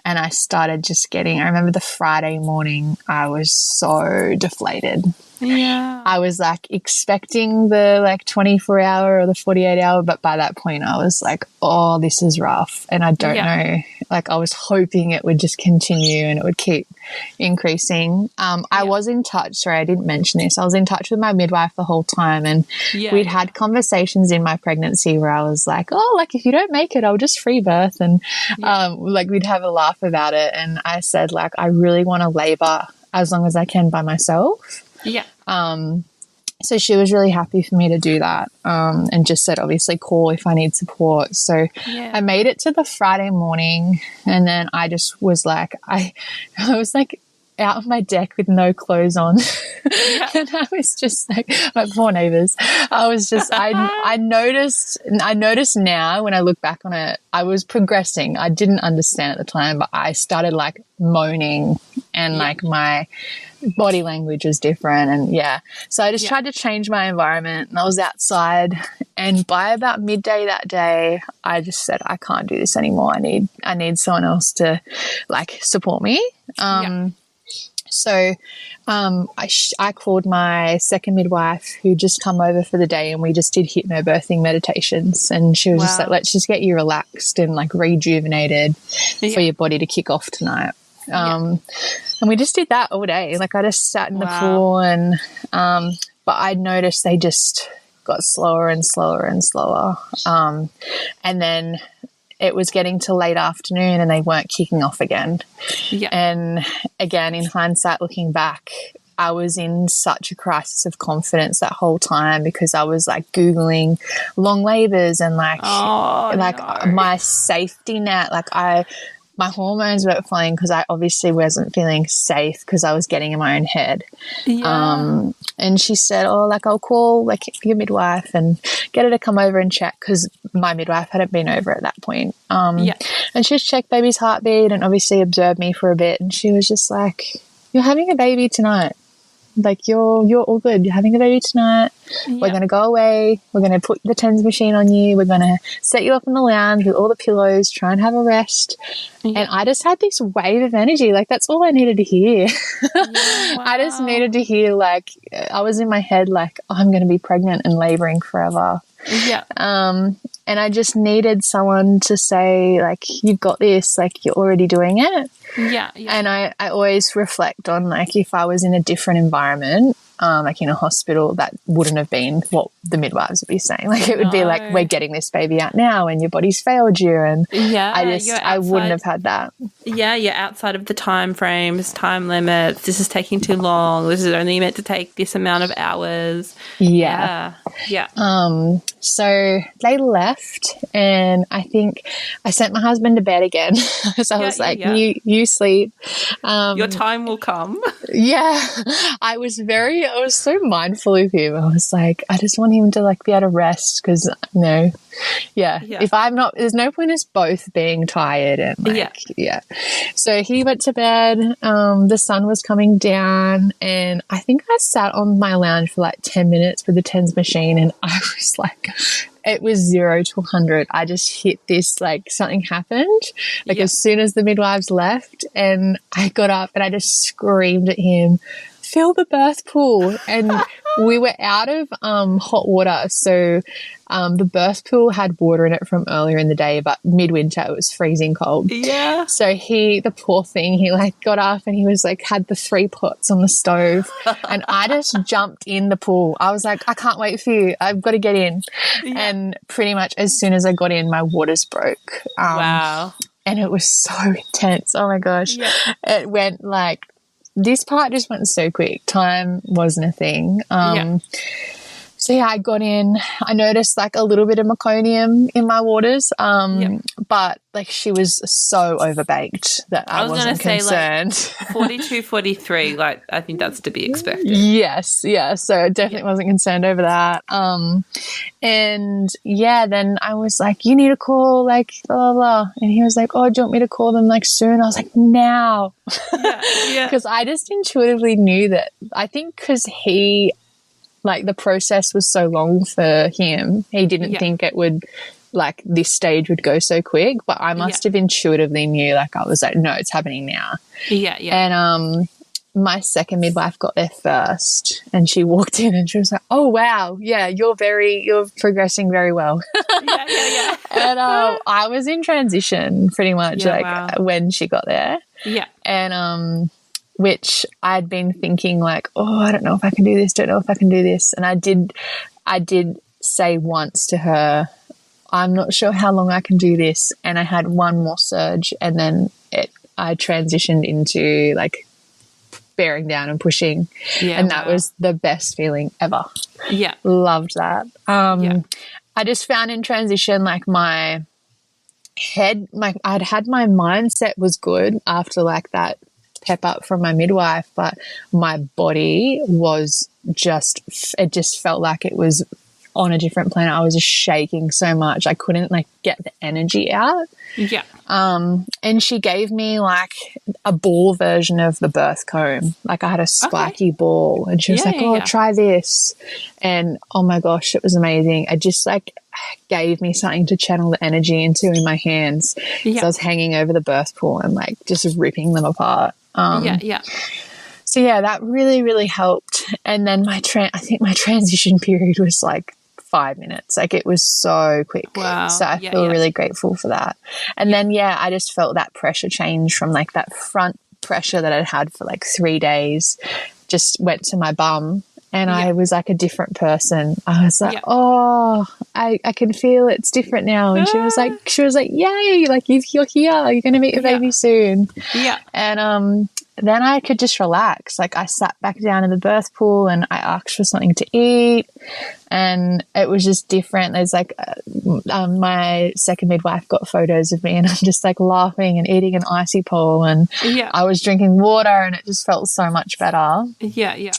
I started just getting, I remember the Friday morning, I was so deflated. Yeah. I was like expecting the like 24-hour or the 48-hour, but by that point I was like, oh, this is rough. And I don't know, like I was hoping it would just continue and it would keep increasing. I was in touch, sorry, I didn't mention this. I was in touch with my midwife the whole time and we'd had conversations in my pregnancy where I was like, oh, like if you don't make it, I'll just free birth. And like we'd have a laugh about it. And I said like, I really want to labor as long as I can by myself. Yeah. So she was really happy for me to do that and just said, obviously, call if I need support. So I made it to the Friday morning and then I just was like, I was like out on my deck with no clothes on. And I was just like, my poor neighbors. I was just, I noticed now when I look back on it, I was progressing. I didn't understand at the time, but I started like moaning and like my body language was different. And so I just tried to change my environment and I was outside and by about midday that day, I just said, I can't do this anymore. I need someone else to like support me. So I called my second midwife who just come over for the day and we just did hypnobirthing meditations and she was just like, let's just get you relaxed and like rejuvenated for your body to kick off tonight. And we just did that all day. Like I just sat in the pool and but I noticed they just got slower and slower and slower. And then it was getting to late afternoon and they weren't kicking off again. Yeah. And again, in hindsight, looking back, I was in such a crisis of confidence that whole time because I was like Googling long labors and like my safety net. Like my hormones weren't flowing because I obviously wasn't feeling safe because I was getting in my own head. Yeah. And she said, oh, like I'll call like your midwife and get her to come over and check because my midwife hadn't been over at that point. And she just checked baby's heartbeat and obviously observed me for a bit. And she was just like, you're having a baby tonight. Like you're all good. You're having a baby tonight. Yeah. We're going to go away. We're going to put the TENS machine on you. We're going to set you up in the lounge with all the pillows, try and have a rest. Yeah. And I just had this wave of energy. Like that's all I needed to hear. I just needed to hear like I was in my head like oh, I'm going to be pregnant and laboring forever. Yeah. And I just needed someone to say like you've got this, like you're already doing it. Yeah. And I always reflect on like if I was in a different environment, like in a hospital, that wouldn't have been what the midwives would be saying. Like it would be like, we're getting this baby out now and your body's failed you. And I wouldn't have had that. Yeah, you're outside of the time frames, time limits. This is taking too long. This is only meant to take this amount of hours. Yeah. So they left and I think I sent my husband to bed again. So I was like, you you sleep. Your time will come. Yeah. I was so mindful of him. I was like, I just want him to like be able to rest because, if I'm not, there's no point in us both being tired and So he went to bed. The sun was coming down and I think I sat on my lounge for like 10 minutes with the TENS machine and I was like, it was 0 to 100. I just hit this, like something happened. Like as soon as the midwives left and I got up and I just screamed at him, fill the birth pool. And we were out of hot water. So the birth pool had water in it from earlier in the day, but midwinter it was freezing cold. Yeah. So the poor thing, he like got up and he was like had the 3 pots on the stove and I just jumped in the pool. I was like, I can't wait for you. I've got to get in. Yeah. And pretty much as soon as I got in, my waters broke. Wow. And it was so intense. Oh my gosh. Yeah. It went like, this part just went so quick. Time wasn't a thing. So I got in. I noticed like a little bit of meconium in my waters, but like she was so overbaked that I wasn't concerned. Like 42, 43, like I think that's to be expected. Yes, yeah. So definitely wasn't concerned over that. And then I was like, you need to call like blah, blah, blah. And he was like, oh, do you want me to call them like soon? I was like, now. Yeah. Because I just intuitively knew that. I think because like the process was so long for him, he didn't think it would like this stage would go so quick, but I must have intuitively knew, like I was like, no, it's happening now. Yeah. And my second midwife got there first and she walked in and she was like, oh wow, yeah, you're progressing very well. Yeah. And I was in transition pretty much when she got there. Yeah. And which I'd been thinking like, oh, I don't know if I can do this, don't know if I can do this. And I did say once to her, I'm not sure how long I can do this. And I had one more surge and then I transitioned into like bearing down and pushing. Yeah, and that was the best feeling ever. Yeah. Loved that. I just found in transition like my head, like I'd had my mindset was good after like that pep up from my midwife, but my body was it just felt like it was on a different planet. I was just shaking so much. I couldn't like get the energy out. Yeah. And she gave me like a ball version of the birth comb. Like I had a spiky ball and she was try this. And oh my gosh, it was amazing. It just like gave me something to channel the energy into in my hands. Yeah. So I was hanging over the birth pool and like just ripping them apart. So that really, really helped. And then I think my transition period was like 5 minutes. Like it was so quick. Wow. So I feel really grateful for that. And then, I just felt that pressure change from like that front pressure that I'd had for like 3 days just went to my bum. And I was like a different person. I was like, oh, I can feel it's different now. And she was like, yay, like you're here. You're going to meet your baby soon. Yeah. And then I could just relax. Like I sat back down in the birth pool and I asked for something to eat. And it was just different. There's like my second midwife got photos of me and I'm just like laughing and eating an icy pole. And I was drinking water and it just felt so much better. Yeah.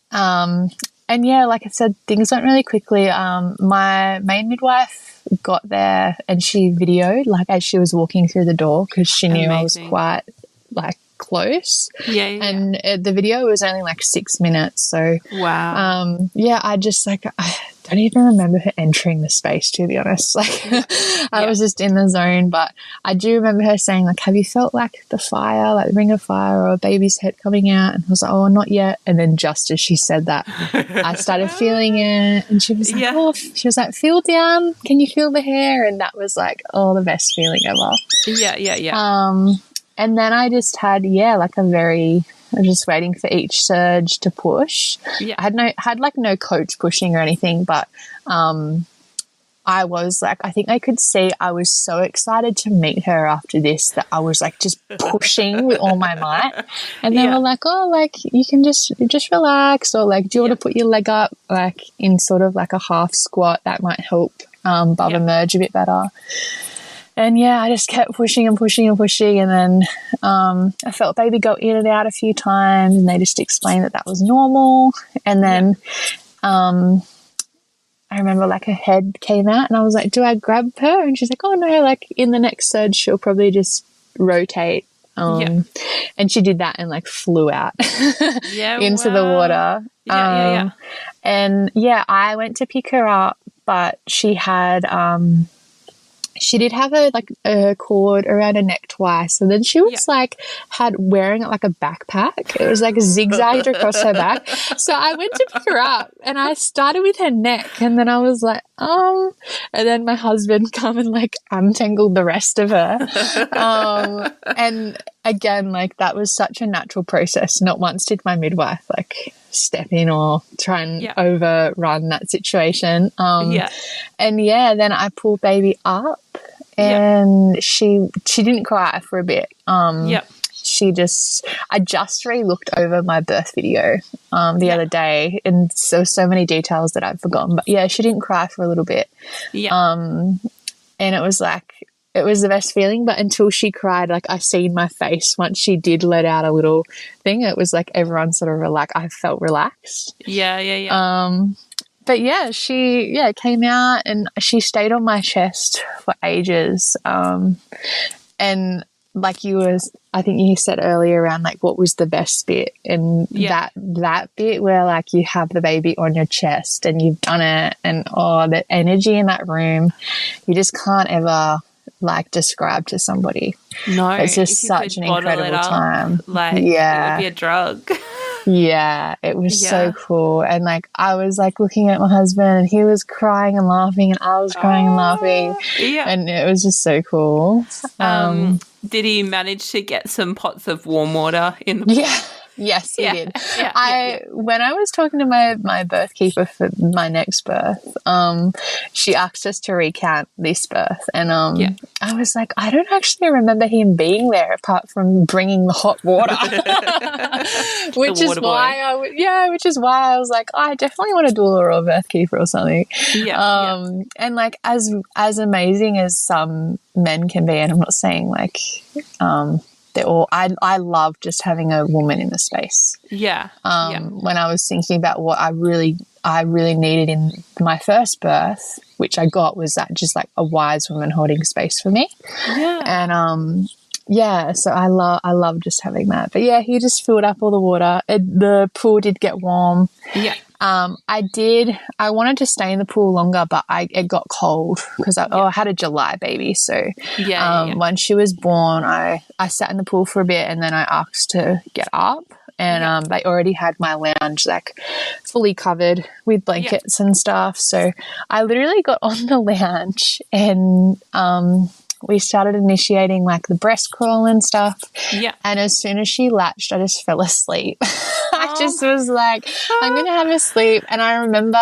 And like I said, things went really quickly. My main midwife got there and she videoed like as she was walking through the door because she knew I was quite like close. And the video was only like 6 minutes. So wow. I just like I don't even remember her entering the space, to be honest. Like I was just in the zone, but I do remember her saying like, have you felt like the fire, like the ring of fire or a baby's head coming out? And I was like, oh, not yet. And then just as she said that, I started feeling it and she was like, she was like, feel down. Can you feel the hair? And that was like, oh, the best feeling ever. Yeah. And then I just had, I was just waiting for each surge to push. Yeah. I had no coach pushing or anything, but I was like, I think they could see I was so excited to meet her after this that I was like just pushing with all my might. And they were like, oh, like you can just relax, or like, do you want to put your leg up like in sort of like a half squat? That might help bub emerge a bit better. And yeah, I just kept pushing and pushing and pushing. And then I felt baby go in and out a few times, and they just explained that was normal. And then I remember like her head came out, and I was like, do I grab her? And she's like, oh no, like in the next surge, she'll probably just rotate. And she did that and like flew out into the water. And yeah, I went to pick her up, but she had she did have a cord around her neck twice, and then she was like wearing it like a backpack. It was like zigzagged across her back. So I went to pick her up, and I started with her neck, and then I was like, and then my husband come and like untangled the rest of her. And again, like that was such a natural process. Not once did my midwife like step in or try and overrun that situation. And then I pulled baby up, and she didn't cry for a bit. I just re-looked over my birth video the other day, and so many details that I've forgotten. But yeah, she didn't cry for a little bit. And it was like, it was the best feeling. But until she cried, like I seen my face once she did let out a little thing, it was like everyone sort of relaxed. I felt relaxed. But yeah, she came out, and she stayed on my chest for ages. And like I think you said earlier around like what was the best bit, and that bit where like you have the baby on your chest and you've done it, and the energy in that room, you just can't ever like describe to somebody. No, it's just such an incredible time. Like it would be a drug. Yeah, it was so cool. And like I was like looking at my husband, and he was crying and laughing, and I was crying and laughing. And it was just so cool. Did he manage to get some pots of warm water in the pool? Yes, he did. When I was talking to my birth keeper for my next birth, she asked us to recount this birth, and I was like, I don't actually remember him being there apart from bringing the hot water, which is why I was like, I definitely want a doula or a birth keeper or something. And like as amazing as some men can be, and I'm not saying like I love just having a woman in the space. When I was thinking about what I really needed in my first birth, which I got, was that just like a wise woman holding space for me. And so I love just having that. But yeah, he just filled up all the water. The pool did get warm. I wanted to stay in the pool longer, but it got cold because I had a July baby. So when she was born, I sat in the pool for a bit, and then I asked to get up, and they already had my lounge like fully covered with blankets and stuff. So I literally got on the lounge, and we started initiating like the breast crawl and stuff. And as soon as she latched, I just fell asleep. I just was like, I'm going to have a sleep. And I remember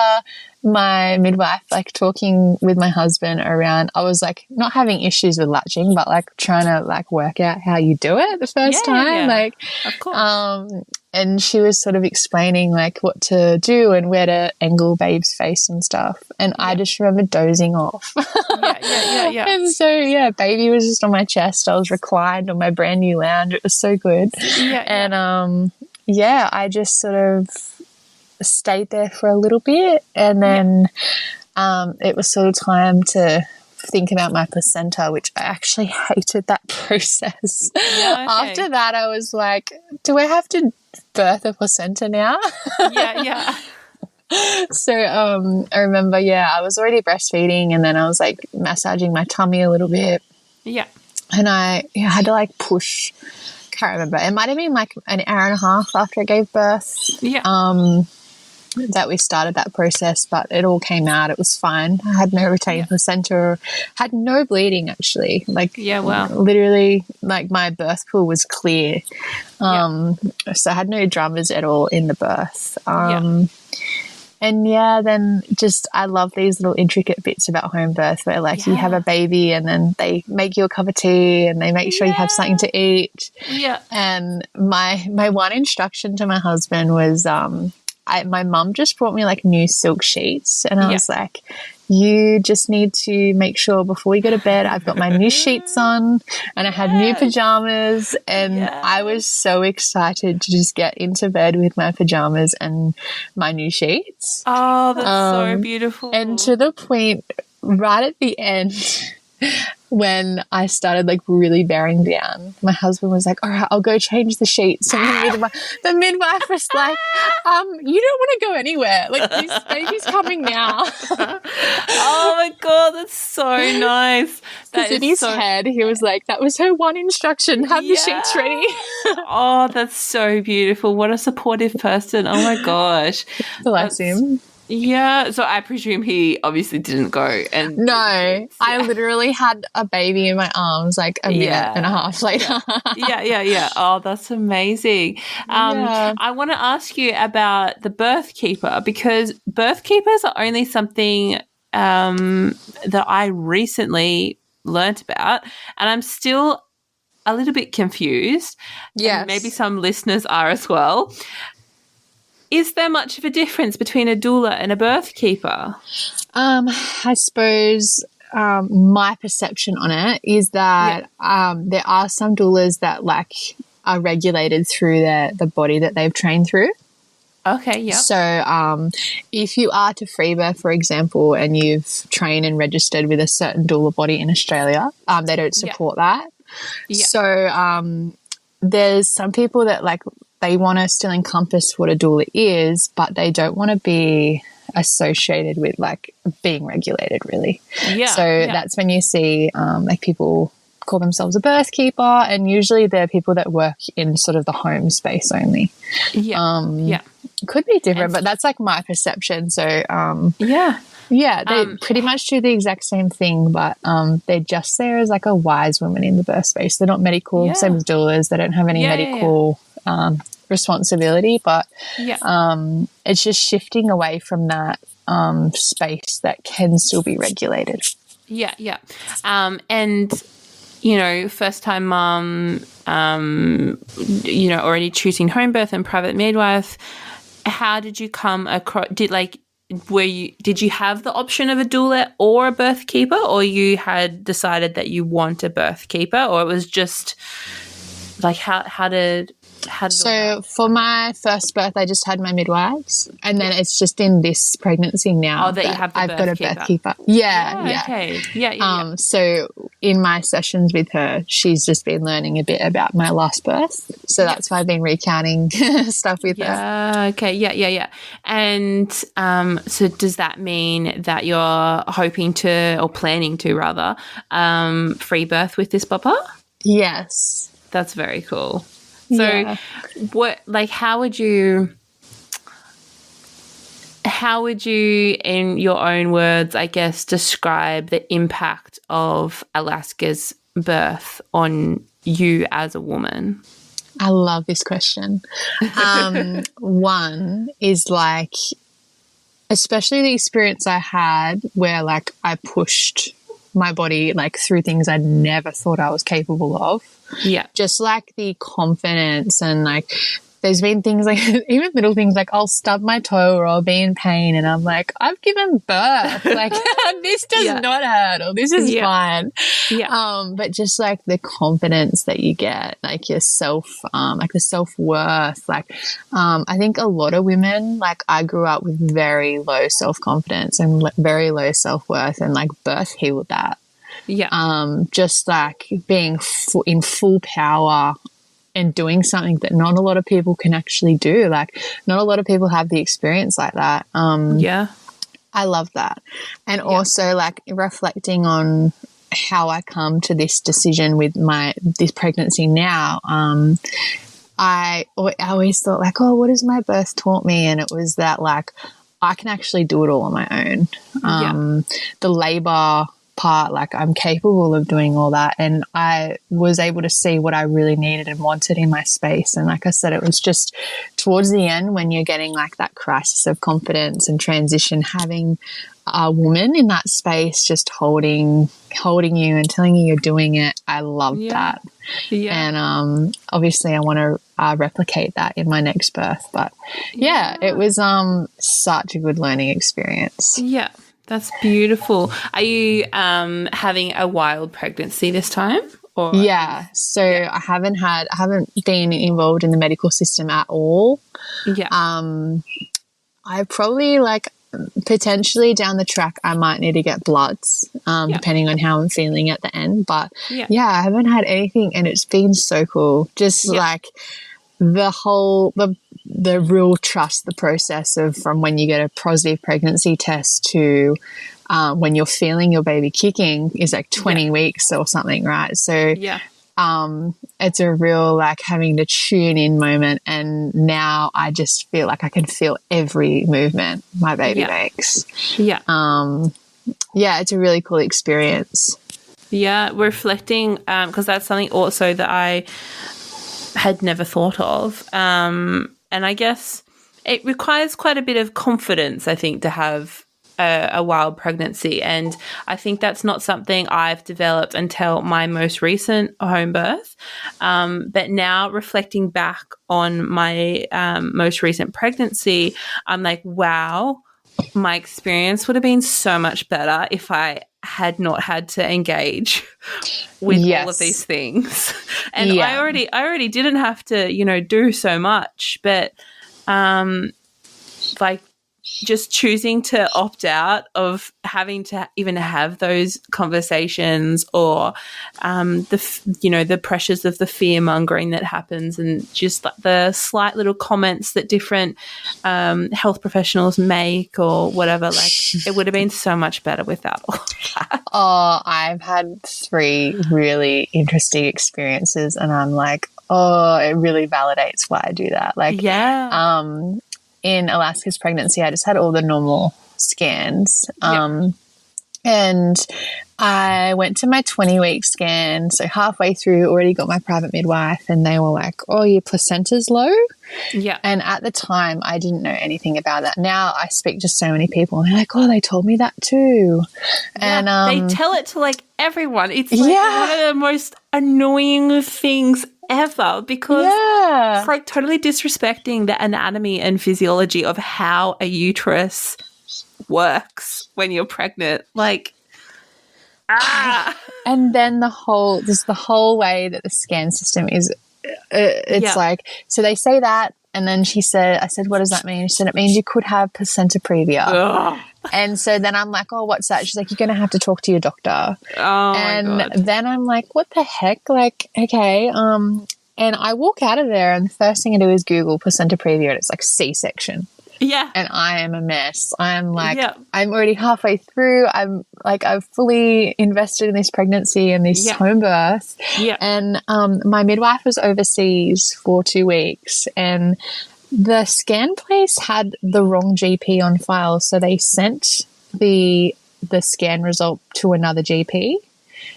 my midwife like talking with my husband around, I was like not having issues with latching, but like trying to like work out how you do it the first time. Like, of course. And she was sort of explaining like what to do and where to angle babe's face and stuff. And I just remember dozing off. And so, baby was just on my chest. I was reclined on my brand new lounge. It was so good. And, I just sort of stayed there for a little bit. And then it was sort of time to think about my placenta, which I actually hated that process. After that, I was like, do I have to birth a placenta now? So I remember I was already breastfeeding, and then I was like massaging my tummy a little bit, and I had to like push, can't remember, it might have been like an hour and a half after I gave birth that we started that process, but it all came out. It was fine. I had no retained placenta, had no bleeding actually. Like literally like my birth pool was clear. So I had no dramas at all in the birth. And then just I love these little intricate bits about home birth where like you have a baby, and then they make you a cup of tea, and they make sure you have something to eat. And my one instruction to my husband was my mum just brought me like new silk sheets, and I was like, you just need to make sure before we go to bed I've got my new sheets on, and I had new pajamas, and I was so excited to just get into bed with my pajamas and my new sheets. Oh, that's so beautiful. And to the point right at the end when I started like really bearing down, my husband was like, all right, I'll go change the sheets. And the midwife was like, you don't want to go anywhere. Like, this baby's coming now. Oh my God, that's so nice. Because in his head, he was like, that was her one instruction, have the sheets ready. Oh, that's so beautiful. What a supportive person. Oh my gosh. Bless him. Yeah, so I presume he obviously didn't go. And no, I literally had a baby in my arms like a minute and a half later. Yeah. Oh, that's amazing. I want to ask you about the birth keeper, because birth keepers are only something that I recently learnt about, and I'm still a little bit confused. Yes. And maybe some listeners are as well. Is there much of a difference between a doula and a birth keeper? I suppose my perception on it is that there are some doulas that like are regulated through the body that they've trained through. Okay, yeah. So if you are to freebirth, for example, and you've trained and registered with a certain doula body in Australia, they don't support that. Yeah. So there's some people that like they want to still encompass what a doula is, but they don't want to be associated with like being regulated really. Yeah. So that's when you see like people call themselves a birth keeper, and usually they're people that work in sort of the home space only. Yeah. Could be different, but that's like my perception. So they pretty much do the exact same thing, but they're just there as like a wise woman in the birth space. They're not medical, same as doulas. They don't have any medical responsibility, but it's just shifting away from that space that can still be regulated. Yeah. And you know, first time mum, you know, already choosing home birth and private midwife. How did you come across? Did you have the option of a doula or a birth keeper, or you had decided that you want a birth keeper, or it was just like how did so for my first birth, I just had my midwives, and then it's just in this pregnancy now that you have I've got a birth keeper. Yeah. Okay. Yeah. So in my sessions with her, she's just been learning a bit about my last birth. So that's why I've been recounting stuff with her. Okay. Yeah. And so does that mean that you're hoping to, or planning to rather, free birth with this papa? Yes. That's very cool. So how would you, in your own words, I guess, describe the impact of Alaska's birth on you as a woman? I love this question. One is like, especially the experience I had where like I pushed my body like through things I never thought I was capable of. Yeah. Just like the confidence, and like there's been things like even little things like I'll stub my toe or I'll be in pain and I'm like, I've given birth. Like this does not hurt, or this is fine. Yeah. But just like the confidence that you get, like yourself, like the self-worth. Like I think a lot of women, like I grew up with very low self-confidence and very low self-worth, and like birth healed that. Yeah. Just like being in full power and doing something that not a lot of people can actually do. Like not a lot of people have the experience like that. I love that. And also like reflecting on how I come to this decision with this pregnancy now. I always thought like, oh, what has my birth taught me? And it was that like I can actually do it all on my own. The labor part, like I'm capable of doing all that, and I was able to see what I really needed and wanted in my space. And like I said, it was just towards the end when you're getting like that crisis of confidence and transition, having a woman in that space just holding holding you and telling you you're doing it. I love that. Yeah. And obviously I want to replicate that in my next birth. But it was such a good learning experience. Yeah, that's beautiful. Are you having a wild pregnancy this time? Or so I haven't been involved in the medical system at all. I probably potentially down the track I might need to get bloods, depending on how I'm feeling at the end. But I haven't had anything, and it's been so cool. Just the real trust the process of from when you get a positive pregnancy test to when you're feeling your baby kicking is 20 weeks or something, right? So it's a real having to tune in moment, and now I just feel like I can feel every movement my baby makes. It's a really cool experience. Reflecting, because that's something also that I had never thought of, and I guess it requires quite a bit of confidence, I think, to have a wild pregnancy, and I think that's not something I've developed until my most recent home birth, but now reflecting back on my most recent pregnancy, I'm like, wow, my experience would have been so much better if I had not had to engage with all of these things. And I already didn't have to, do so much, but just choosing to opt out of having to even have those conversations, or the pressures of the fear mongering that happens, and just the slight little comments that different health professionals make or whatever. It would have been so much better without all that. Oh, I've had 3 really interesting experiences, and I'm like, oh, it really validates why I do that. In Alaska's pregnancy, I just had all the normal scans. And I went to my 20-week scan. So halfway through, already got my private midwife, and they were like, oh, your placenta's low. Yeah. And at the time, I didn't know anything about that. Now I speak to so many people, and they're like, oh, they told me that too. And they tell it to everyone. It's one of the most annoying things ever, because it's totally disrespecting the anatomy and physiology of how a uterus works when you're pregnant. And then the whole way that the scan system is, so they say that, and then I said, what does that mean? She said, it means you could have placenta praevia. Ugh. And so then I'm like, oh, what's that? She's like, you're going to have to talk to your doctor. Oh, and my God. Then I'm like, what the heck? Okay. And I walk out of there, and the first thing I do is Google placenta praevia, and it's C-section. Yeah. And I am a mess. I'm I'm already halfway through. I've fully invested in this pregnancy and this home birth. Yeah. And my midwife was overseas for 2 weeks, and the scan place had the wrong GP on file. So they sent the scan result to another GP.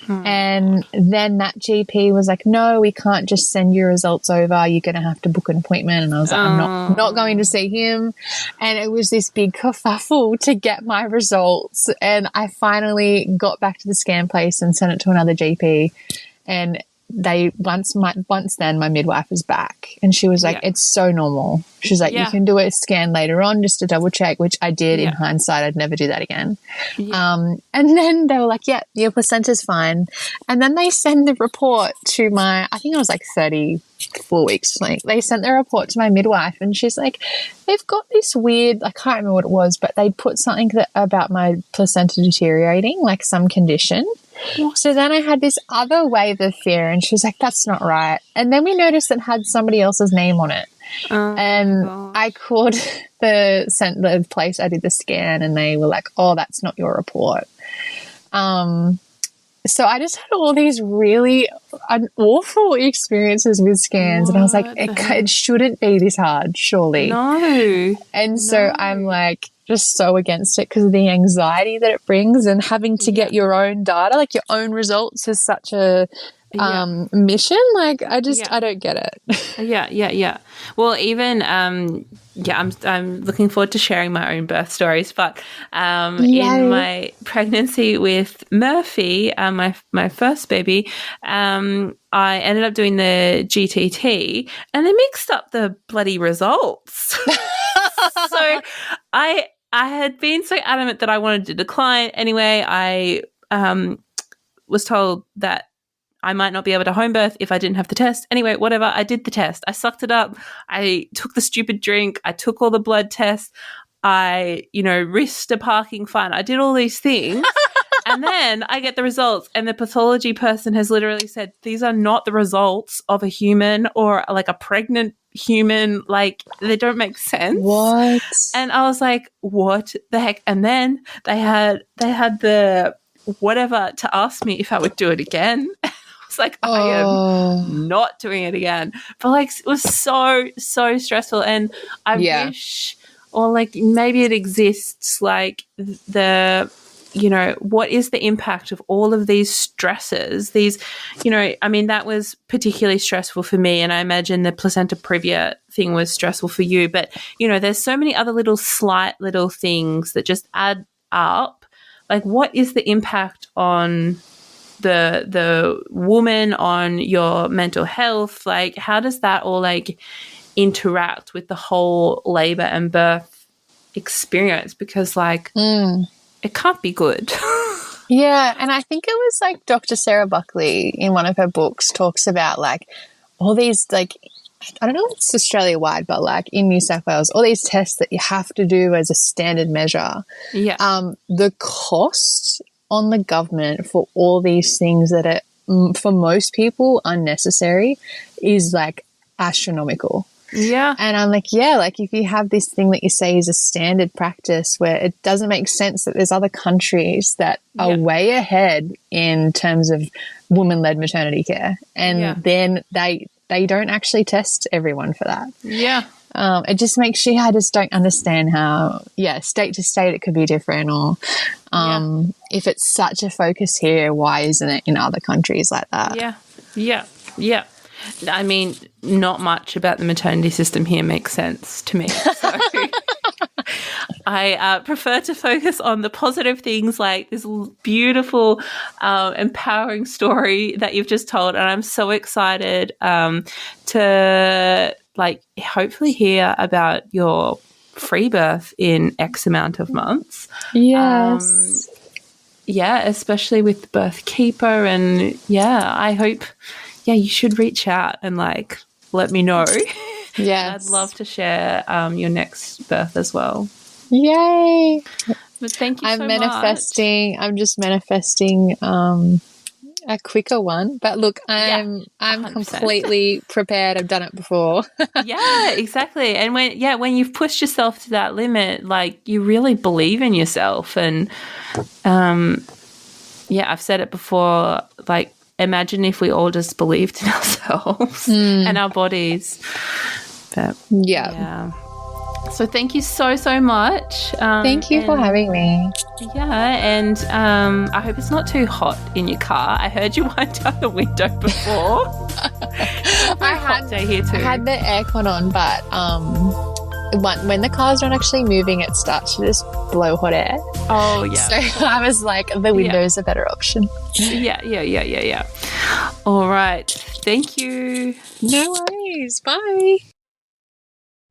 And then that GP was like, no, we can't just send your results over. You're going to have to book an appointment. And I was like, I'm not going to see him. And it was this big kerfuffle to get my results. And I finally got back to the scan place and sent it to another GP. And once then my midwife was back, and she was like, it's so normal. She's like, you can do a scan later on just to double check, which I did. In hindsight, I'd never do that again. And then they were like, your placenta's fine. And then they send the report to I think it was 34 weeks. They sent the report to my midwife, and she's like, they've got this weird, I can't remember what it was, but they put something about my placenta deteriorating, some condition. So then I had this other wave of fear, and she was like, that's not right. And then we noticed it had somebody else's name on it. I called the place I did the scan, and they were like, oh, that's not your report. So I just had all these really awful experiences with scans, and I was like, it shouldn't be this hard, surely. No. And so I'm like, just so against it because of the anxiety that it brings, and having to get your own data, like your own results, is such a mission. Like I don't get it. Yeah. Well, even I'm looking forward to sharing my own birth stories, but in my pregnancy with Murphy, my first baby, I ended up doing the GTT and they mixed up the bloody results. So I had been so adamant that I wanted to decline. Anyway, I was told that I might not be able to home birth if I didn't have the test. Anyway, whatever, I did the test. I sucked it up. I took the stupid drink. I took all the blood tests. I, risked a parking fine. I did all these things. And then I get the results, and the pathology person has literally said, these are not the results of a human or like a pregnant human. Like, they don't make sense. What? And I was like, what the heck? And then they had the whatever to ask me if I would do it again. I was like, I am not doing it again. But like, it was so stressful, and I wish, or like maybe it exists, like what is the impact of all of these stresses? These, that was particularly stressful for me, and I imagine the placenta previa thing was stressful for you. But, there's so many other slight little things that just add up. Like, what is the impact on the woman, on your mental health? Like, how does that all interact with the whole labor and birth experience? Because it can't be good. Yeah, and I think it was Dr. Sarah Buckley in one of her books talks about all these I don't know if it's Australia-wide, but in New South Wales, all these tests that you have to do as a standard measure. Yeah. The cost on the government for all these things that are, for most people, unnecessary is astronomical. Yeah. And I'm if you have this thing that you say is a standard practice where it doesn't make sense that there's other countries that are way ahead in terms of women-led maternity care, and then they don't actually test everyone for that. Yeah. It just makes I just don't understand how, state to state it could be different, or if it's such a focus here, why isn't it in other countries like that? Yeah. I mean, not much about the maternity system here makes sense to me. So I prefer to focus on the positive things, like this beautiful, empowering story that you've just told. And I'm so excited to hopefully hear about your free birth in X amount of months. Yes. Especially with Birth Keeper. And I hope... you should reach out and let me know. Yes. I'd love to share your next birth as well. Yay. But thank you I'm so manifesting. much. I'm just manifesting a quicker one. But look, I'm 100%. completely prepared. I've done it before. Yeah, exactly. And when you've pushed yourself to that limit, you really believe in yourself. And I've said it before, imagine if we all just believed in ourselves and our bodies. But so thank you so much. Thank you for having me. Yeah, and I hope it's not too hot in your car. I heard you wind down the window before. Hot day here too. I had the aircon on, but when the car's not actually moving, it starts to just blow hot air. Oh, yeah. So I was the window's a better option. Yeah. All right. Thank you. No worries. Bye.